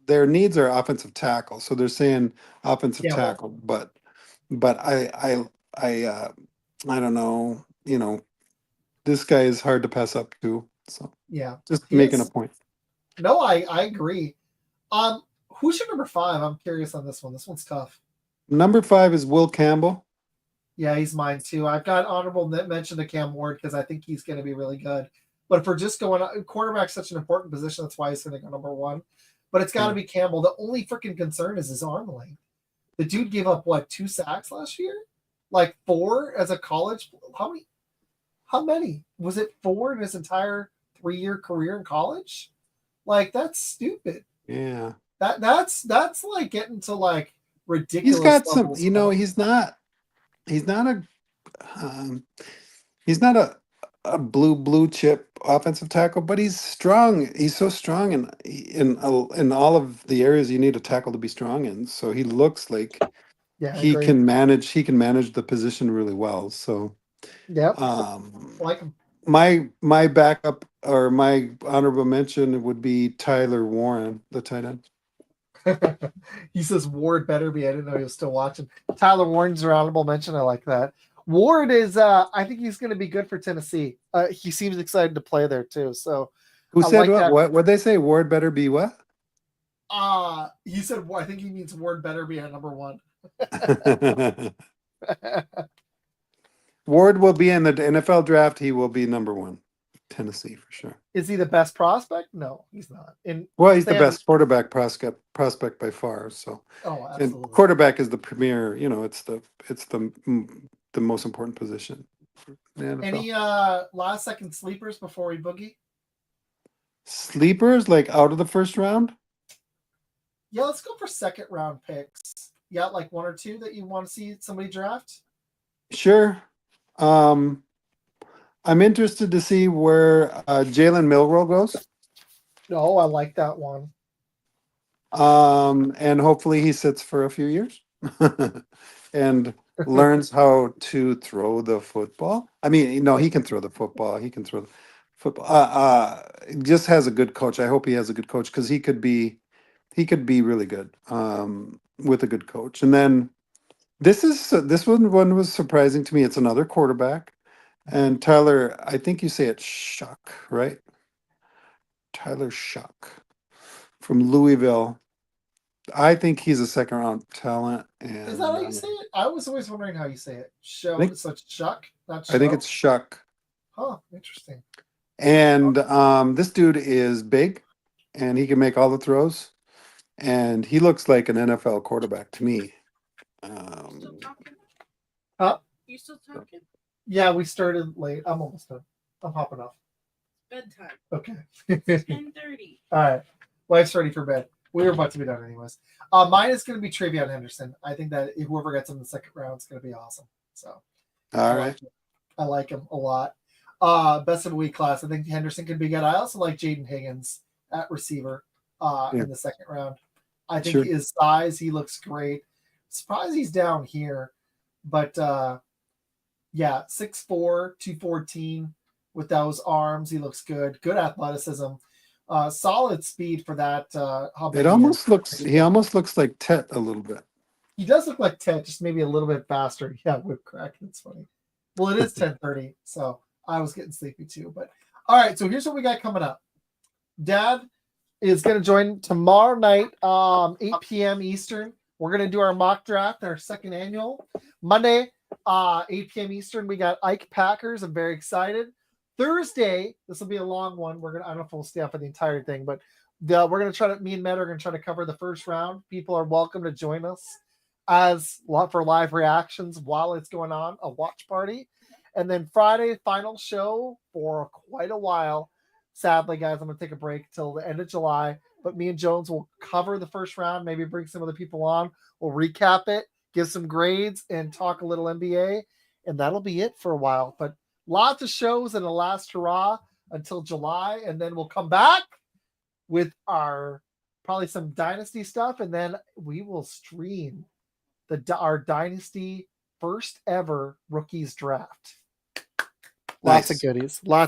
their needs are offensive tackle, so they're saying offensive tackle, but I don't know. This guy is hard to pass up to. So yeah, just making a point. No, I agree. Who's your number 5? I'm curious on this one. This one's tough. Number 5 is Will Campbell. Yeah, he's mine too. I've got honorable mention to Cam Ward because I think he's going to be really good. But if we're just going, quarterback's such an important position. That's why he's going to go number 1. But it's got to be Campbell. The only freaking concern is his arm length. The dude gave up 2 sacks last year? Like 4 as a college. How many? Was it 4 in his entire 3-year career in college? Like, that's stupid. Yeah. That's like getting to like ridiculous. He's got some, he's not a blue chip offensive tackle, but he's strong. He's so strong in all of the areas you need a tackle to be strong in. So he looks like he can manage the position really well. So like him. My backup or my honorable mention would be Tyler Warren, the tight end. He says Ward better be. I didn't know he was still watching. Tyler Warren's your honorable mention. I like that. Ward is I think he's going to be good for Tennessee. He seems excited to play there too. So who said what? What they say? Ward better be what? He said I think he means Ward better be at number 1. Ward will be in the NFL draft. He will be number 1. Tennessee for sure. Is he the best prospect? No, he's not. He's the best quarterback prospect by far. So, absolutely. And quarterback is the premier. It's the most important position. Any last second sleepers before we boogie? Sleepers like out of the first round? Yeah, let's go for second round picks. Yeah, like 1 or 2 that you want to see somebody draft. Sure. I'm interested to see where Jalen Milroe goes. Oh, I like that one. And hopefully he sits for a few years and learns how to throw the football. I mean, he can throw the football. He can throw the football. Just has a good coach. I hope he has a good coach because he could be really good with a good coach. And then this one was surprising to me. It's another quarterback. And Tyler, I think you say it Shuck, right? Tyler Shuck from Louisville. I think he's a second round talent. And is that how you say it? I was always wondering how you say it. Shuck, not Show? I think it's Shuck. Huh, interesting. And this dude is big, and he can make all the throws, and he looks like an NFL quarterback to me. Huh? You still talking? Yeah, we started late. I'm almost done. I'm hopping off. Bedtime. Okay. 10:30. All right. Wife's ready for bed. We were about to be done anyways. Mine is going to be Travion Henderson. I think that whoever gets him in the second round is going to be awesome. So All right. I like him a lot. Best of the week class. I think Henderson could be good. I also like Jaden Higgins at receiver in the second round. I think his size, he looks great. Surprised he's down here. But yeah, 6'4", 214 with those arms. He looks good. Good athleticism. Solid speed for that. He almost looks like Tet a little bit. He does look like Tet, just maybe a little bit faster. Yeah, whip crack. That's funny. Well, it is 10:30, so I was getting sleepy too. But all right, so here's what we got coming up. Dad is going to join tomorrow night, 8 p.m. Eastern. We're going to do our mock draft, our second annual. Monday, 8 p.m. Eastern, we got Ike Packers. I'm very excited. Thursday, this will be a long one. I don't know if we'll stay up for the entire thing, but we're going to try to, me and Matt are going to try to cover the first round. People are welcome to join us for live reactions while it's going on, a watch party. And then Friday, final show for quite a while. Sadly, guys, I'm going to take a break till the end of July, but me and Jones will cover the first round, maybe bring some other people on. We'll recap it, give some grades, and talk a little NBA, and that'll be it for a while. But lots of shows in the last hurrah until July, and then we'll come back with probably some Dynasty stuff, and then we will stream our Dynasty first ever rookies draft. Lots of goodies. All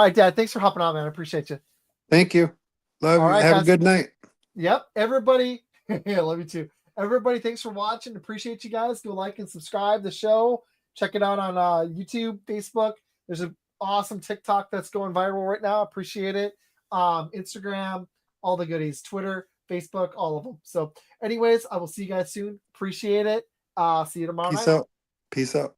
right, Dad, thanks for hopping on, man. I appreciate you. Thank you. Love you. Have a good night. Yep. Everybody. Yeah, love you too. Everybody, thanks for watching. Appreciate you guys. Go like and subscribe the show. Check it out on YouTube, Facebook. There's an awesome TikTok that's going viral right now. Appreciate it. Instagram, all the goodies. Twitter, Facebook, all of them. So anyways, I will see you guys soon. Appreciate it. See you tomorrow night. Peace out.